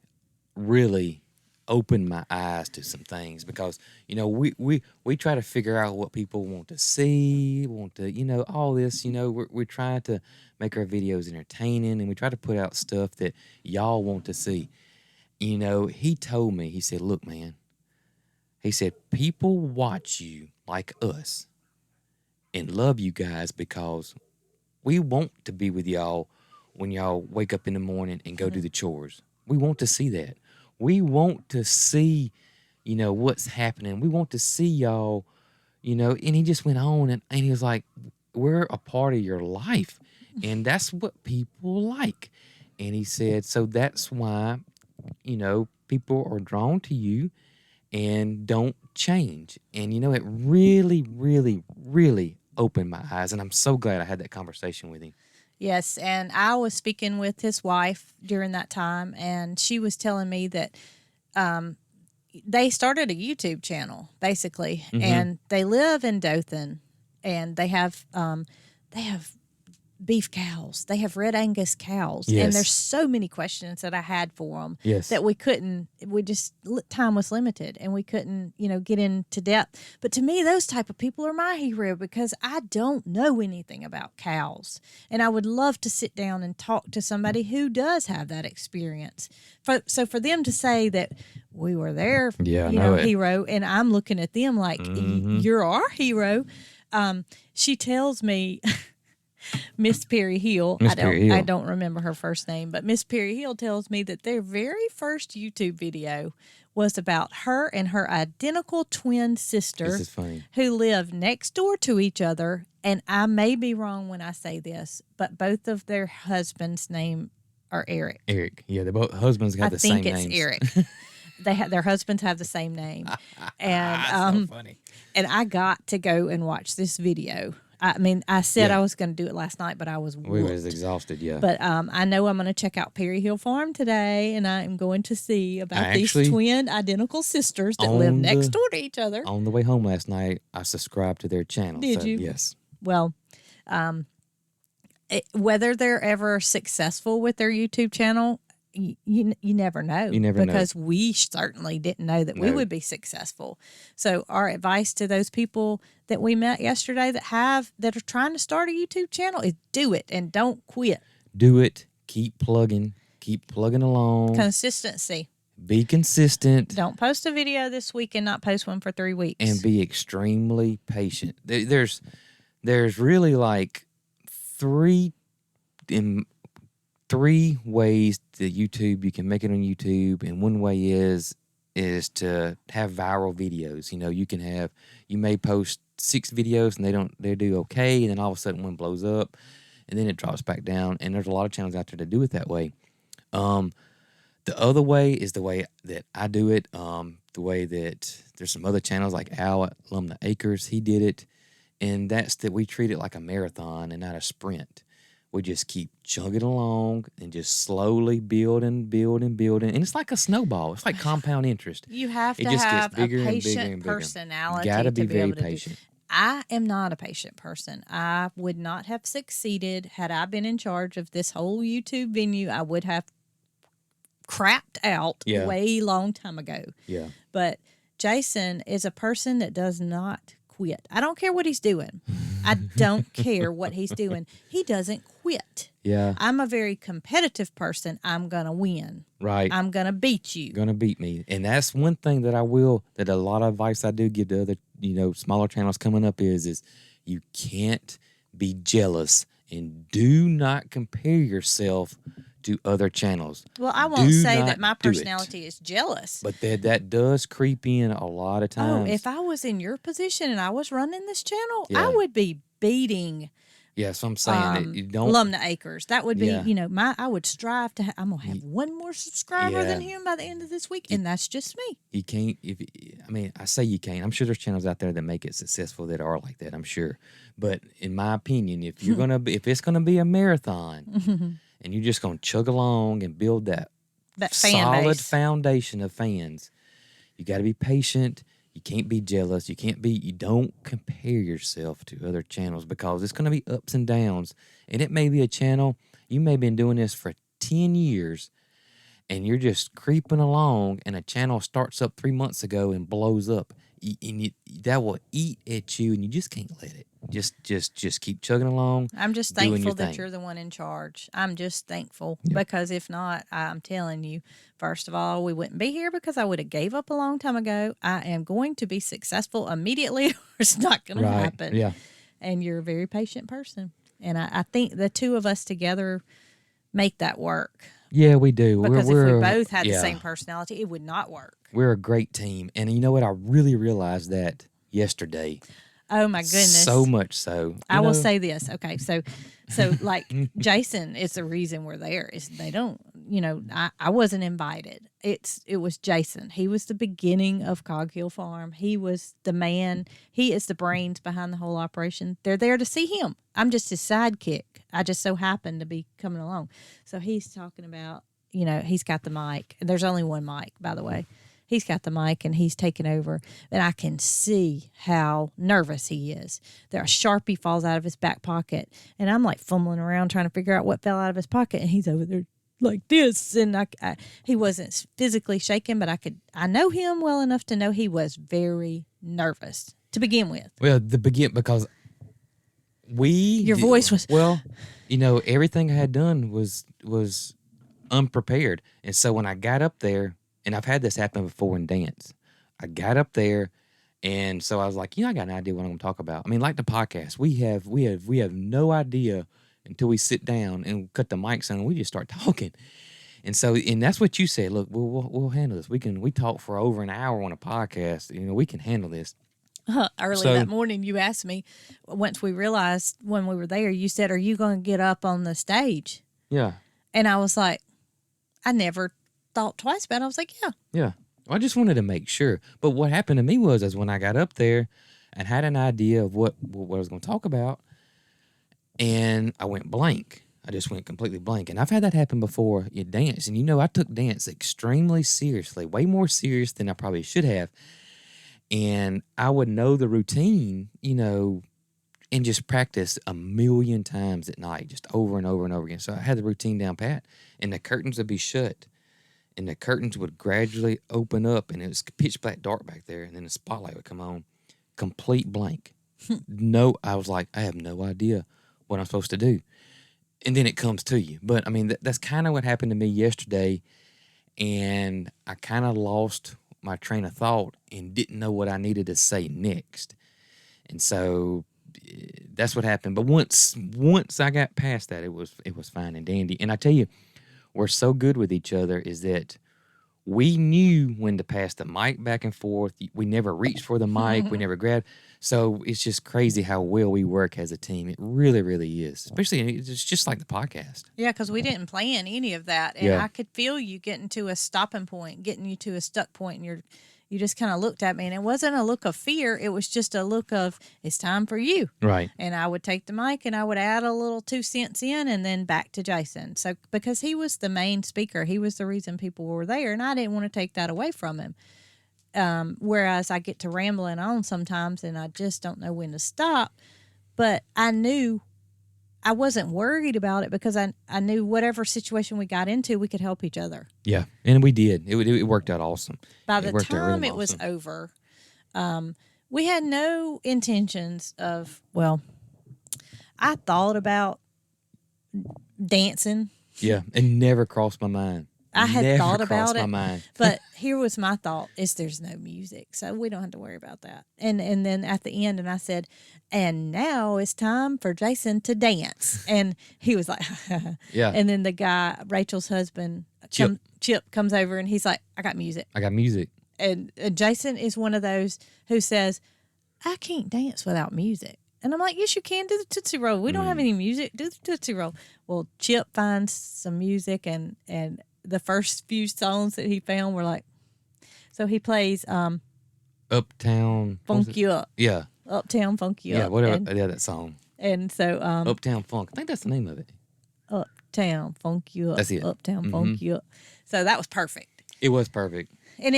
really opened my eyes to some things because, we try to figure out what people want to see, all this, we're trying to make our videos entertaining and we try to put out stuff that y'all want to see. he told me, he said, look, man, he said, people watch you like us and love you guys because we want to be with y'all when y'all wake up in the morning and go do the chores. We want to see that. We want to see, what's happening. We want to see y'all, and he just went on and he was like, we're a part of your life. And that's what people like. And he said, so that's why, people are drawn to you and don't change. And, it really, really, really opened my eyes. And I'm so glad I had that conversation with him.
Yes, and I was speaking with his wife during that time, and she was telling me that they started a YouTube channel, basically, and they live in Dothan, and they have beef cows. They have red Angus cows.
Yes.
And there's so many questions that I had for them
Yes.
that time was limited and we couldn't, get into depth. But to me, those type of people are my hero because I don't know anything about cows. And I would love to sit down and talk to somebody who does have that experience. So for them to say that we were their hero, and I'm looking at them like, you're our hero. She tells me... Miss Perry Hill. I don't remember her first name, but Miss Perry Hill tells me that their very first YouTube video was about her and her identical twin sister
This is funny.
who live next door to each other. And I may be wrong when I say this, but both of their husbands' name are Eric.
Eric. Yeah, they both husbands got the same names.
I think it's Eric. Their husbands have the same name. And
so funny.
And I got to go and watch this video. I said I was going to do it last night, but I was whooped.
We was exhausted, yeah.
But I know I'm going to check out Perry Hill Farm today, and I am going to see about these twin identical sisters that live next door to each other.
On the way home last night, I subscribed to their channel.
Did you?
Yes.
Well, whether they're ever successful with their YouTube channel, you never know. You never know. Because we certainly didn't know that we would be successful. So our advice to those people that we met yesterday that are trying to start a YouTube channel is do it and don't quit.
Do it. Keep plugging along.
Consistency.
Be consistent.
Don't post a video this week and not post one for 3 weeks.
And be extremely patient. There's really like three ways that you can make it on YouTube, and one way is to have viral videos. You may post 6 videos and they do okay, and then all of a sudden one blows up, and then it drops back down. And there's a lot of channels out there that do it that way. The other way is the way that I do it. The way that there's some other channels like Al at Alumna Acres, he did it, and that's that we treat it like a marathon and not a sprint. We just keep chugging along and just slowly build and build and build. And it's like a snowball. It's like compound interest.
You have to have a patient personality.
You got to be very
patient. I am not a patient person. I would not have succeeded had I been in charge of this whole YouTube venue. I would have crapped out way long time ago.
Yeah.
But Jason is a person that does not quit. I don't care what he's doing. I don't care what he's doing. He doesn't quit.
Yeah.
I'm a very competitive person. I'm going to win.
Right.
I'm going to beat you.
Going to beat me. And that's one thing that that a lot of advice I do give to other, smaller channels coming up is you can't be jealous and do not compare yourself to other channels.
Well, I won't say that my personality is jealous.
But that does creep in a lot of times.
Oh, if I was in your position and I was running this channel, I would be beating.
Yeah, so I'm saying that you don't.
Alumna Acres. That would be, I would strive to. I'm gonna have one more subscriber than him by the end of this week, and that's just me.
You can't. I say you can't. I'm sure there's channels out there that make it successful that are like that. I'm sure, but in my opinion, if it's gonna be a marathon, and you're just gonna chug along and build that solid foundation of fans, you got to be patient. You can't be jealous. You don't compare yourself to other channels because it's going to be ups and downs. And it may be a channel, you may have been doing this for 10 years and you're just creeping along and a channel starts up 3 months ago and blows up. That will eat at you and you just can't let it. Just keep chugging along.
I'm just
doing
thankful
your
that
thing.
you're the one in charge. I'm just thankful because if not, I'm telling you, first of all, we wouldn't be here because I would have gave up a long time ago. I am going to be successful immediately or it's not going to happen.
Yeah.
And you're a very patient person. And I think the two of us together make that work.
Yeah, we do.
Because if
we're,
we both had the
yeah.
same personality, it would not work.
We're a great team. And you know what? I really realized that yesterday.
Oh my goodness.
So much so.
I will say this. Okay. So like Jason is the reason we're there is they don't, I wasn't invited. It was Jason. He was the beginning of Cog Hill Farm. He was the man. He is the brains behind the whole operation. They're there to see him. I'm just his sidekick. I just so happened to be coming along. So he's talking about, he's got the mic. There's only one mic, by the way. He's got the mic and he's taking over. And I can see how nervous he is. There, a Sharpie falls out of his back pocket. And I'm like fumbling around trying to figure out what fell out of his pocket. And he's over there like this. And he wasn't physically shaking, but I know him well enough to know he was very nervous to begin with.
Well, because your
voice was.
Well, everything I had done was unprepared. And so when I got up there, and I've had this happen before in dance. I got up there, and so I was like, I got an idea what I'm going to talk about. I mean, like the podcast, we have no idea until we sit down and cut the mics on, and we just start talking. And so, and that's what you said. Look, we'll handle this. We talk for over an hour on a podcast. We can handle this.
Early that morning, you asked me, once we realized when we were there, you said, "Are you going to get up on the stage?"
Yeah.
And I was like, I never thought twice about it. I was like, yeah.
Yeah. Well, I just wanted to make sure. But what happened to me was when I got up there and had an idea of what I was going to talk about, and I went blank. I just went completely blank. And I've had that happen before in dance. And, I took dance extremely seriously, way more serious than I probably should have. And I would know the routine, and just practice a million times at night, just over and over and over again. So I had the routine down pat, and the curtains would be shut. And the curtains would gradually open up, and it was pitch black dark back there, and then the spotlight would come on. Complete blank. I was like, I have no idea what I'm supposed to do. And then it comes to you. But, I mean, that's kind of what happened to me yesterday, and I kind of lost my train of thought and didn't know what I needed to say next. And so that's what happened. But once I got past that, it was fine and dandy. And I tell you, we're so good with each other is that we knew when to pass the mic back and forth. We never reached for the mic. We never grabbed. So it's just crazy how well we work as a team. It really, really is. Especially, it's just like the podcast.
Yeah, because we didn't plan any of that. And I could feel you getting to a stopping point, getting you to a stuck point, and you just kind of looked at me, and it wasn't a look of fear. It was just a look of, it's time for you.
Right.
And I would take the mic and I would add a little 2 cents in and then back to Jason. So because he was the main speaker, he was the reason people were there, and I didn't want to take that away from him. Whereas I get to rambling on sometimes and I just don't know when to stop. But I knew I wasn't worried about it because I knew whatever situation we got into, we could help each other.
Yeah, and we did. It worked out awesome.
By the time it was over, we had no intentions of, I thought about dancing.
Yeah, it never crossed my mind.
I had thought about it,
my mind.
But here was my thought: there's no music, so we don't have to worry about that. And then at the end, and I said, and now it's time for Jason to dance, and he was like,
yeah.
And then the guy, Rachel's husband, Chip comes over, and he's like, I got music. And Jason is one of those who says, I can't dance without music. And I'm like, yes, you can. Do the Tootsie Roll. We don't have any music. Do the Tootsie Roll. Well, Chip finds some music, and the first few songs that he found were like, so he plays
Uptown
Funk You Up.
Yeah.
Uptown Funk You Up.
Yeah, whatever. That song.
And so
Uptown Funk. I think that's the name of it.
Uptown Funk You Up.
That's it.
Uptown Funk You Up. So that was perfect.
It was perfect.
And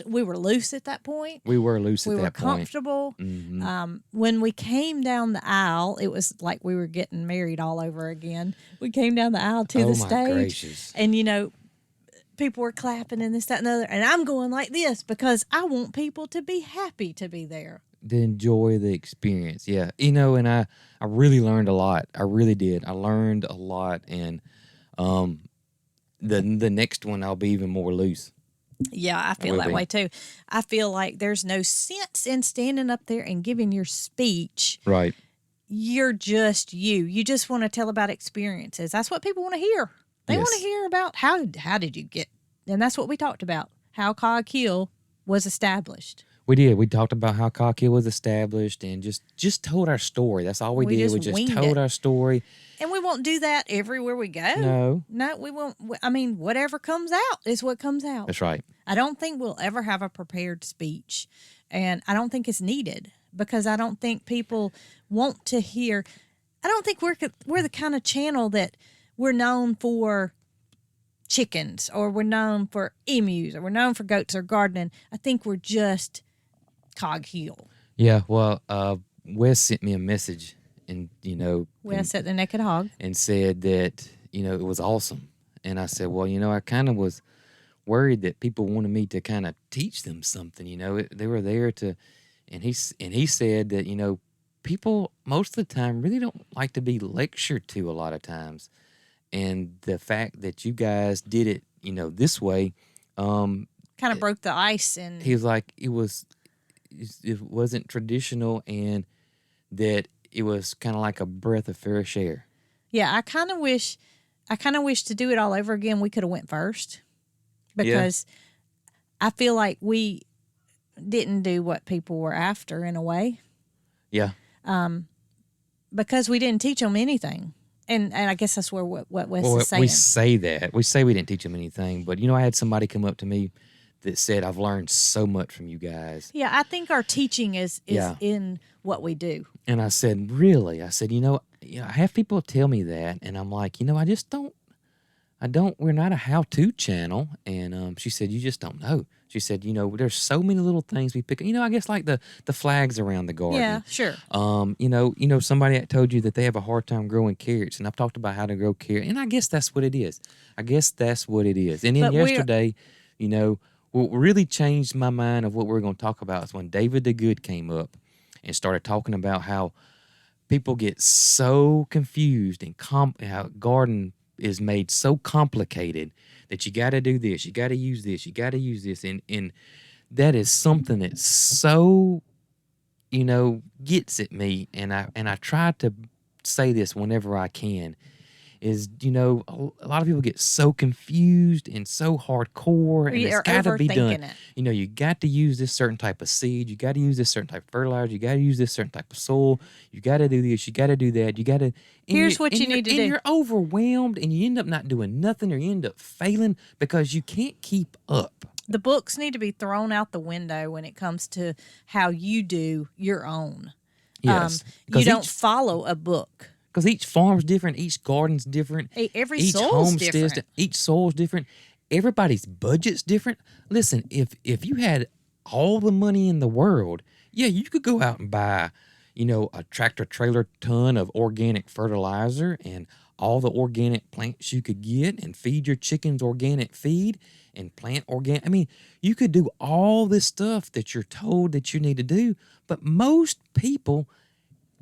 we were loose at that point.
We were loose at that point.
We were comfortable.
Mm-hmm.
When we came down the aisle, it was like we were getting married all over again. We came down the aisle to the stage.
Oh, my gracious.
And, people were clapping and this, that, and the other. And I'm going like this because I want people to be happy to be there.
enjoy the experience. Yeah, and I really learned a lot. I really did. I learned a lot, and the next one I'll be even more loose.
Yeah, I feel that way too. I feel like there's no sense in standing up there and giving your speech.
Right.
You're just you. You just want to tell about experiences. That's what people want to hear. They want to hear about how did you get, and that's what we talked about, how Cog Hill was established.
We did. We talked about how Cockhill was established and just told our story. That's all we did. We just told our story.
And we won't do that everywhere we go. No, we won't. I mean, whatever comes out is what comes out.
That's right.
I don't think we'll ever have a prepared speech, and I don't think it's needed because I don't think people want to hear. I don't think we're the kind of channel that we're known for chickens or we're known for emus or we're known for goats or gardening. I think we're just Cog Hill.
Yeah, well, Wes sent me a message, and
Wes at the Naked Hog,
and said that it was awesome. And I said, well, I kind of was worried that people wanted me to kind of teach them something. They were there to, and he said that people most of the time really don't like to be lectured to a lot of times, and the fact that you guys did it this way,
kind of broke the ice. And
he was like, it wasn't traditional, and that it was kind of like a breath of fresh air.
Yeah, I kind of wish to do it all over again. We could have went first because I feel like we didn't do what people were after in a way.
Yeah.
Because we didn't teach them anything. And I guess that's where what Wes is saying.
We say that. We say we didn't teach them anything. But, I had somebody come up to me that said, I've learned so much from you guys.
Yeah, I think our teaching is in what we do.
And I said, really? I said, I have people tell me that. And I'm like, I just don't, we're not a how-to channel. And she said, you just don't know. She said, there's so many little things we pick. I guess like the flags around the garden.
Yeah, sure.
Somebody that told you that they have a hard time growing carrots, and I've talked about how to grow carrots, and I guess that's what it is. And then yesterday, what really changed my mind of what we're going to talk about is when David the Good came up and started talking about how people get so confused and how garden is made so complicated that you got to do this, you got to use this, you got to use this. And that is something that so, gets at me. And I try to say this whenever I can is, a lot of people get so confused and so hardcore, and it's got to be done. You got to use this certain type of seed. You got to use this certain type of fertilizer. You got to use this certain type of soil. You got to do this. You got to do that. You got to.
Here's what you need to do.
And you're overwhelmed, and you end up not doing nothing, or you end up failing because you can't keep up.
The books need to be thrown out the window when it comes to how you do your own.
Yes,
you don't follow a book.
Because each farm's different, each garden's different,
each soil's different.
Each soil's different. Everybody's budget's different. Listen, if you had all the money in the world, you could go out and buy, a tractor trailer ton of organic fertilizer and all the organic plants you could get, and feed your chickens organic feed and plant organic. I mean, you could do all this stuff that you're told that you need to do, but most people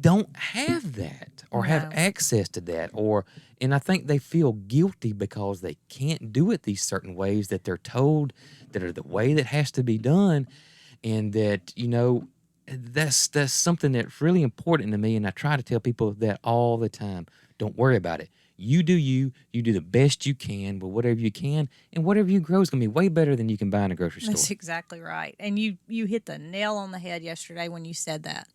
don't have that or have access to that, and I think they feel guilty because they can't do it these certain ways that they're told that are the way that has to be done, and that that's something that's really important to me, and I try to tell people that all the time. Don't worry about it. You do you do the best you can with whatever you can, and whatever you grow is going to be way better than you can buy in a grocery store.
That's exactly right, and you hit the nail on the head yesterday when you said that.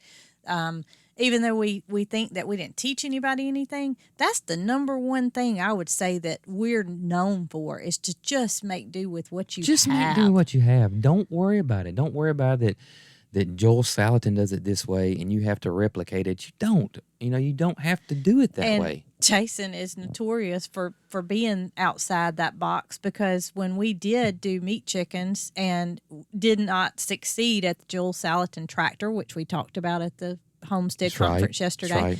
Even though we think that we didn't teach anybody anything, that's the number one thing I would say that we're known for, is to just make do with what you have.
Just make do with what you have. Don't worry about it. Don't worry about that Joel Salatin does it this way and you have to replicate it. You don't. You don't have to do it that way.
Jason is notorious for being outside that box, because when we did do meat chickens and did not succeed at the Joel Salatin tractor, which we talked about at the Homestead conference yesterday,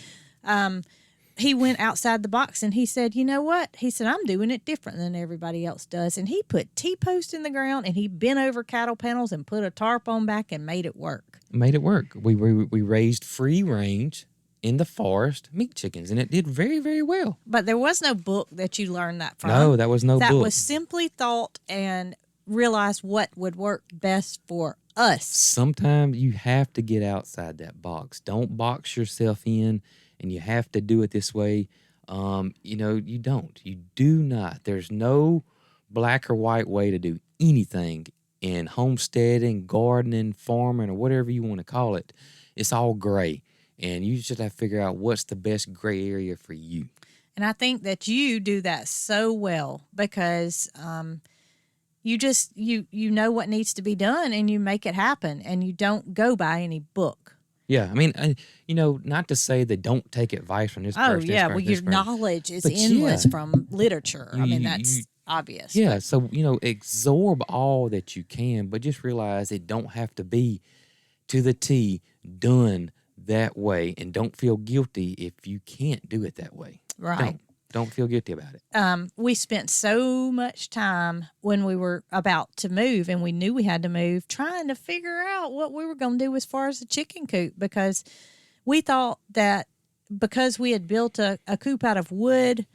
he went outside the box and he said, you know what? He said, I'm doing it different than everybody else does. And he put T-posts in the ground and he bent over cattle panels and put a tarp on back and made it work.
Made it work. We raised free range in the forest meat chickens, and it did very, very well.
But there was no book that you learned that from.
No, that was no book.
That was simply thought and realized what would work best for us.
Sometimes you have to get outside that box. Don't box yourself in, and you have to do it this way. You don't. You do not. There's no black or white way to do anything in homesteading, gardening, farming, or whatever you want to call it. It's all gray, and you just have to figure out what's the best gray area for you.
And I think that you do that so well because you just you know what needs to be done and you make it happen, and you don't go by any book.
Yeah, I mean, not to say that don't take advice from this person.
Oh, yeah, well, your knowledge is endless from literature. I mean, that's obvious.
Yeah, so, absorb all that you can, but just realize it don't have to be to the T done that way, and don't feel guilty if you can't do it that way.
Right.
Don't feel guilty about it.
We spent so much time when we were about to move and we knew we had to move trying to figure out what we were going to do as far as the chicken coop, because we thought that because we had built a coop out of wood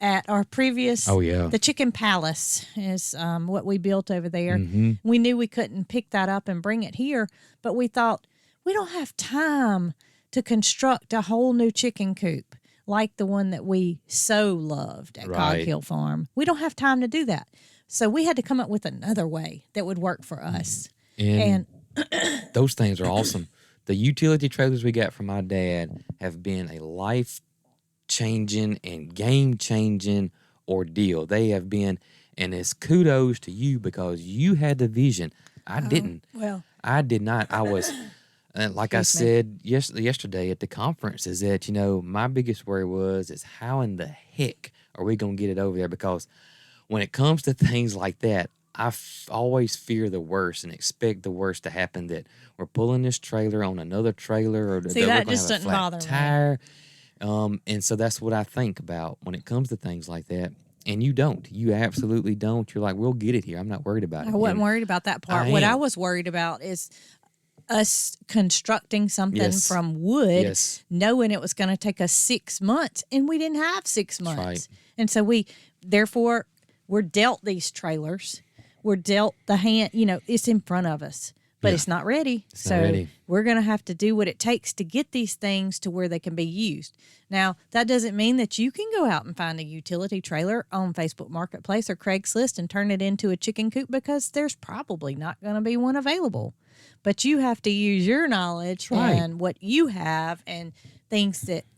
at our previous, the Chicken Palace is what we built over there.
Mm-hmm.
We knew we couldn't pick that up and bring it here, but we thought we don't have time to construct a whole new chicken coop like the one that we so loved at Cog Hill Farm. We don't have time to do that. So we had to come up with another way that would work for us.
And those things are awesome. The utility trailers we got from my dad have been a life-changing and game-changing ordeal. They have been, and it's kudos to you because you had the vision. I didn't.
Well,
I did not. I was... like I said yesterday at the conference, is that, my biggest worry is how in the heck are we going to get it over there? Because when it comes to things like that, I always fear the worst and expect the worst to happen, that we're pulling this trailer on another trailer, or
see, that just doesn't bother
tire. And so that's what I think about when it comes to things like that. And you don't. You absolutely don't. You're like, we'll get it here. I'm not worried about it.
I wasn't worried about that part. What I was worried about is us constructing something from wood, knowing it was going to take us 6 months, and we didn't have 6 months.
Right.
And so we're dealt these trailers. We're dealt the hand, it's in front of us, but it's not ready. We're going to have to do what it takes to get these things to where they can be used. Now, that doesn't mean that you can go out and find a utility trailer on Facebook Marketplace or Craigslist and turn it into a chicken coop, because there's probably not going to be one available. But you have to use your knowledge and what you have and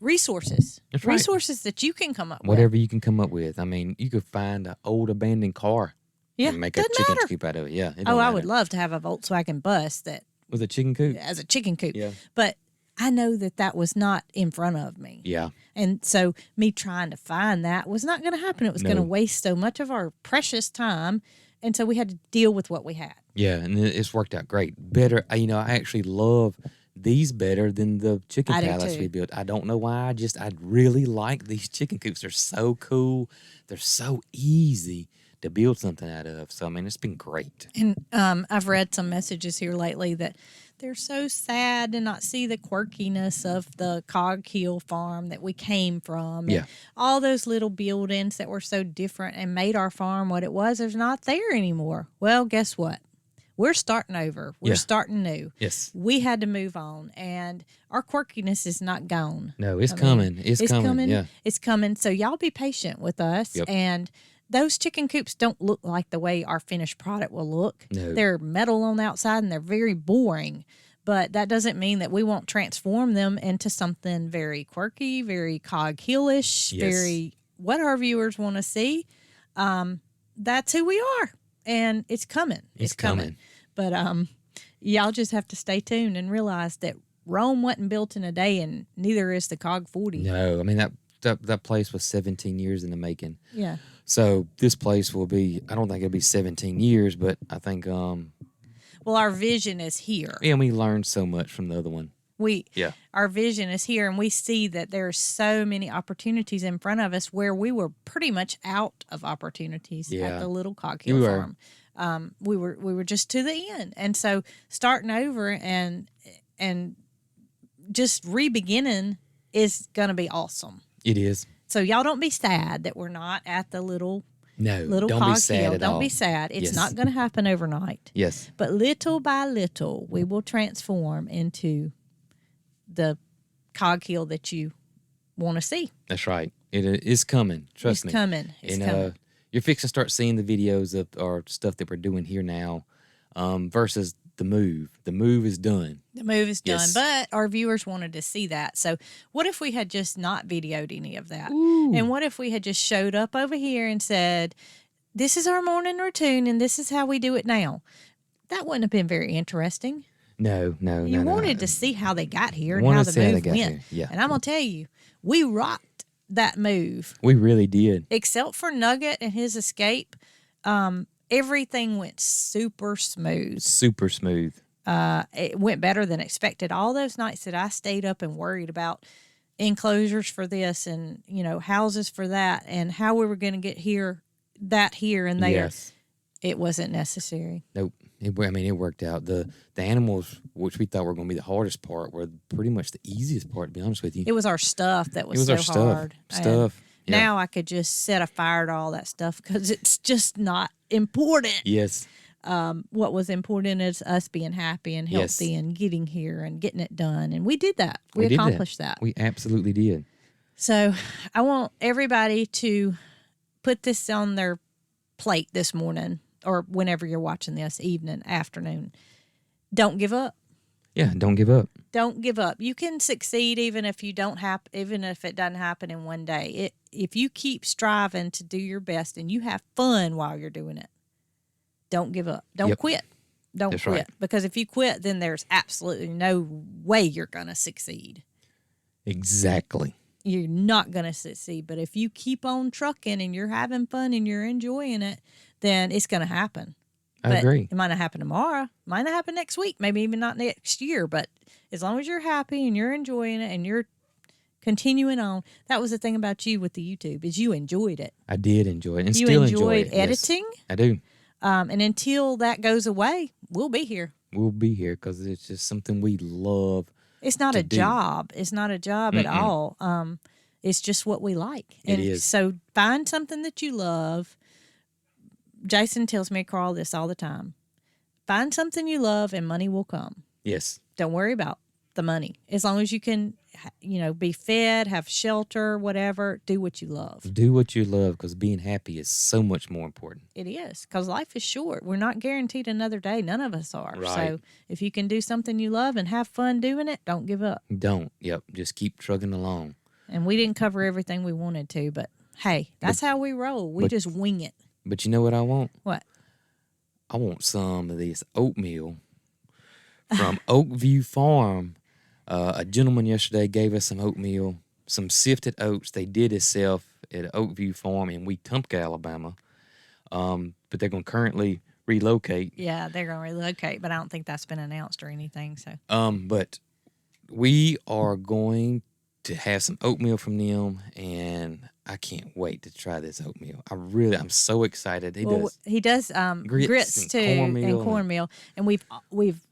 resources that you can come up with.
Whatever you can come up with. I mean, you could find an old abandoned car and make a chicken coop out of it. Yeah.
I would love to have a Volkswagen bus that
with a chicken coop.
As a chicken coop.
Yeah.
But I know that was not in front of me.
Yeah.
And so me trying to find that was not going to happen. It was going to waste so much of our precious time. And so we had to deal with what we had.
Yeah, and it's worked out great. Better, I actually love these better than the chicken palace we built. I don't know why. I really like these chicken coops. They're so cool. They're so easy to build something out of. So, I mean, it's been great.
And I've read some messages here lately that they're so sad to not see the quirkiness of the Cog Hill Farm that we came from.
Yeah.
And all those little buildings that were so different and made our farm what it was, there's not there anymore. Well, guess what? We're starting over. We're starting new.
Yes.
We had to move on, and our quirkiness is not gone.
No, it's coming. It's coming. Yeah.
It's coming. So y'all be patient with us.
Yep.
And those chicken coops don't look like the way our finished product will look.
No.
They're metal on the outside, and they're very boring. But that doesn't mean that we won't transform them into something very quirky, very Cog Hillish, very what our viewers want to see. That's who we are. And it's coming. It's coming. But y'all just have to stay tuned and realize that Rome wasn't built in a day, and neither is the Cog 40.
No, I mean, that place was 17 years in the making.
Yeah.
So this place will be, I don't think it'll be 17 years, but I think...
well, our vision is here.
And we learned so much from the other one.
Our vision is here, and we see that there's so many opportunities in front of us where we were pretty much out of opportunities at the little Cog Hill Farm. We were just to the end, and so starting over and just re-beginning is going to be awesome.
It is.
So y'all don't be sad that we're not at the little
don't
Cog
be sad
Hill.
at
Don't
all.
be sad. It's not going to happen overnight.
Yes.
But little by little, we will transform into the Cog Hill that you want to see.
That's right. It is coming. Trust me.
It's coming. It's coming.
You're fixing to start seeing the videos of our stuff that we're doing here now versus the move. The move is done.
The move is done,
Yes.
but our viewers wanted to see that. So what if we had just not videoed any of that?
Ooh.
And what if we had just showed up over here and said, this is our morning routine and this is how we do it now? That wouldn't have been very interesting.
No.
You wanted to see how they got here and
Wanted
how
to
the
see how they
move
got
went.
here, yeah.
And I'm going to tell you, we rocked that move.
We really did.
Except for Nugget and his escape, everything went super smooth.
Super smooth.
It went better than expected. All those nights that I stayed up and worried about enclosures for this and, houses for that and how we were going to get here and there,
Yes.
it wasn't necessary.
Nope. It worked out. The animals, which we thought were going to be the hardest part, were pretty much the easiest part, to be honest with you.
It was our stuff that was,
It was
so
our stuff.
hard.
Stuff.
And
Yeah.
now I could just set a fire to all that stuff because it's just not important.
Yes.
What was important is us being happy and
Yes.
healthy and getting here and getting it done. And we did that. We
did
accomplished that.
We absolutely did.
So I want everybody to put this on their plate this morning or whenever you're watching this, evening, afternoon. Don't give up.
Yeah, don't give up.
Don't give up. You can succeed even if it doesn't happen in one day. If you keep striving to do your best and you have fun while you're doing it, don't give up. Don't quit. Don't
That's
quit.
right.
Because if you quit, then there's absolutely no way you're going to succeed.
Exactly.
You're not going to succeed. But if you keep on trucking and you're having fun and you're enjoying it, then it's going to happen.
I agree.
It might not happen tomorrow. Might not happen next week. Maybe even not next year. But as long as you're happy and you're enjoying it and you're continuing on, that was the thing about you with the YouTube is you enjoyed it.
I did enjoy it and
You
still enjoy
enjoyed
it. Yes.
editing.
I do.
And until that goes away, we'll be here.
We'll be here because it's just something we love.
It's not
to
a
do.
job. It's not a job at all. It's just what we like.
It
And
is.
so find something that you love. Jason tells me Carl this all the time. Find something you love and money will come.
Yes.
Don't worry about the money. As long as you can, be fed, have shelter, whatever, do what you love.
Do what you love because being happy is so much more important.
It is because life is short. We're not guaranteed another day. None of us are.
Right.
So if you can do something you love and have fun doing it, don't give up.
Don't. Yep. Just keep trugging along.
And we didn't cover everything we wanted to, but hey, that's how we roll. We just wing it.
But you know what I want?
What?
I want some of this oatmeal from Oakview Farm. A gentleman yesterday gave us some oatmeal, some sifted oats. They did itself at Oakview Farm in Wetumpka, Alabama. But they're going to currently relocate.
Yeah, they're going to relocate, but I don't think that's been announced or anything. So
But we are going to have some oatmeal from them, and I can't wait to try this oatmeal. I'm so excited.
He does grits
and
too and
cornmeal
cornmeal, and we've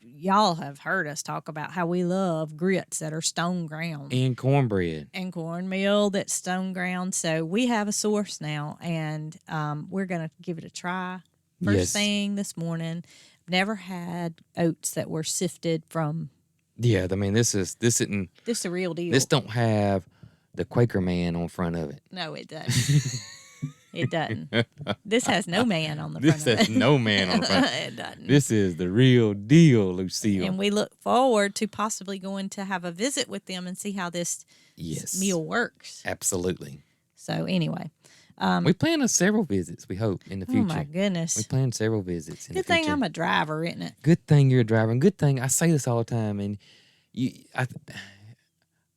y'all have heard us talk about how we love grits that are stone ground
and cornbread.
and cornmeal that's stone ground. So we have a source now, and we're gonna give it a try. First thing this morning. Never had oats that were sifted from.
Yeah, I mean this isn't
This is the real deal.
This don't have the Quaker man on front of it.
No, it doesn't. It doesn't. This has no man on the front
This
of it.
has no man on the front.
It doesn't.
This is the real deal, Lucille.
And we look forward to possibly going to have a visit with them and see how this meal works.
Absolutely.
So anyway.
We plan on several visits, we hope, in the future.
Oh, my goodness.
We plan several visits in
Good
the future.
thing I'm a driver, isn't it?
Good thing you're a driver. And good thing, I say this all the time, and I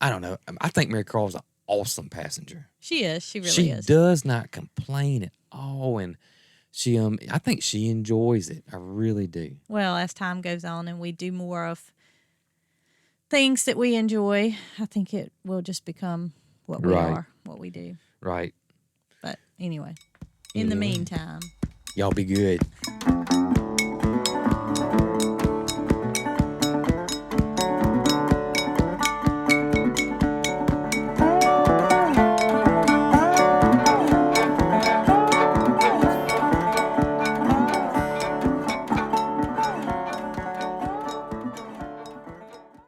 don't know. I think Marycarl's an awesome passenger.
She is. She really
She
is.
does not complain at all, and she I think she enjoys it. I really do.
Well, as time goes on and we do more of things that we enjoy, I think it will just become what we
Right.
are, what we do.
Right.
But anyway, in the meantime,
Y'all be good.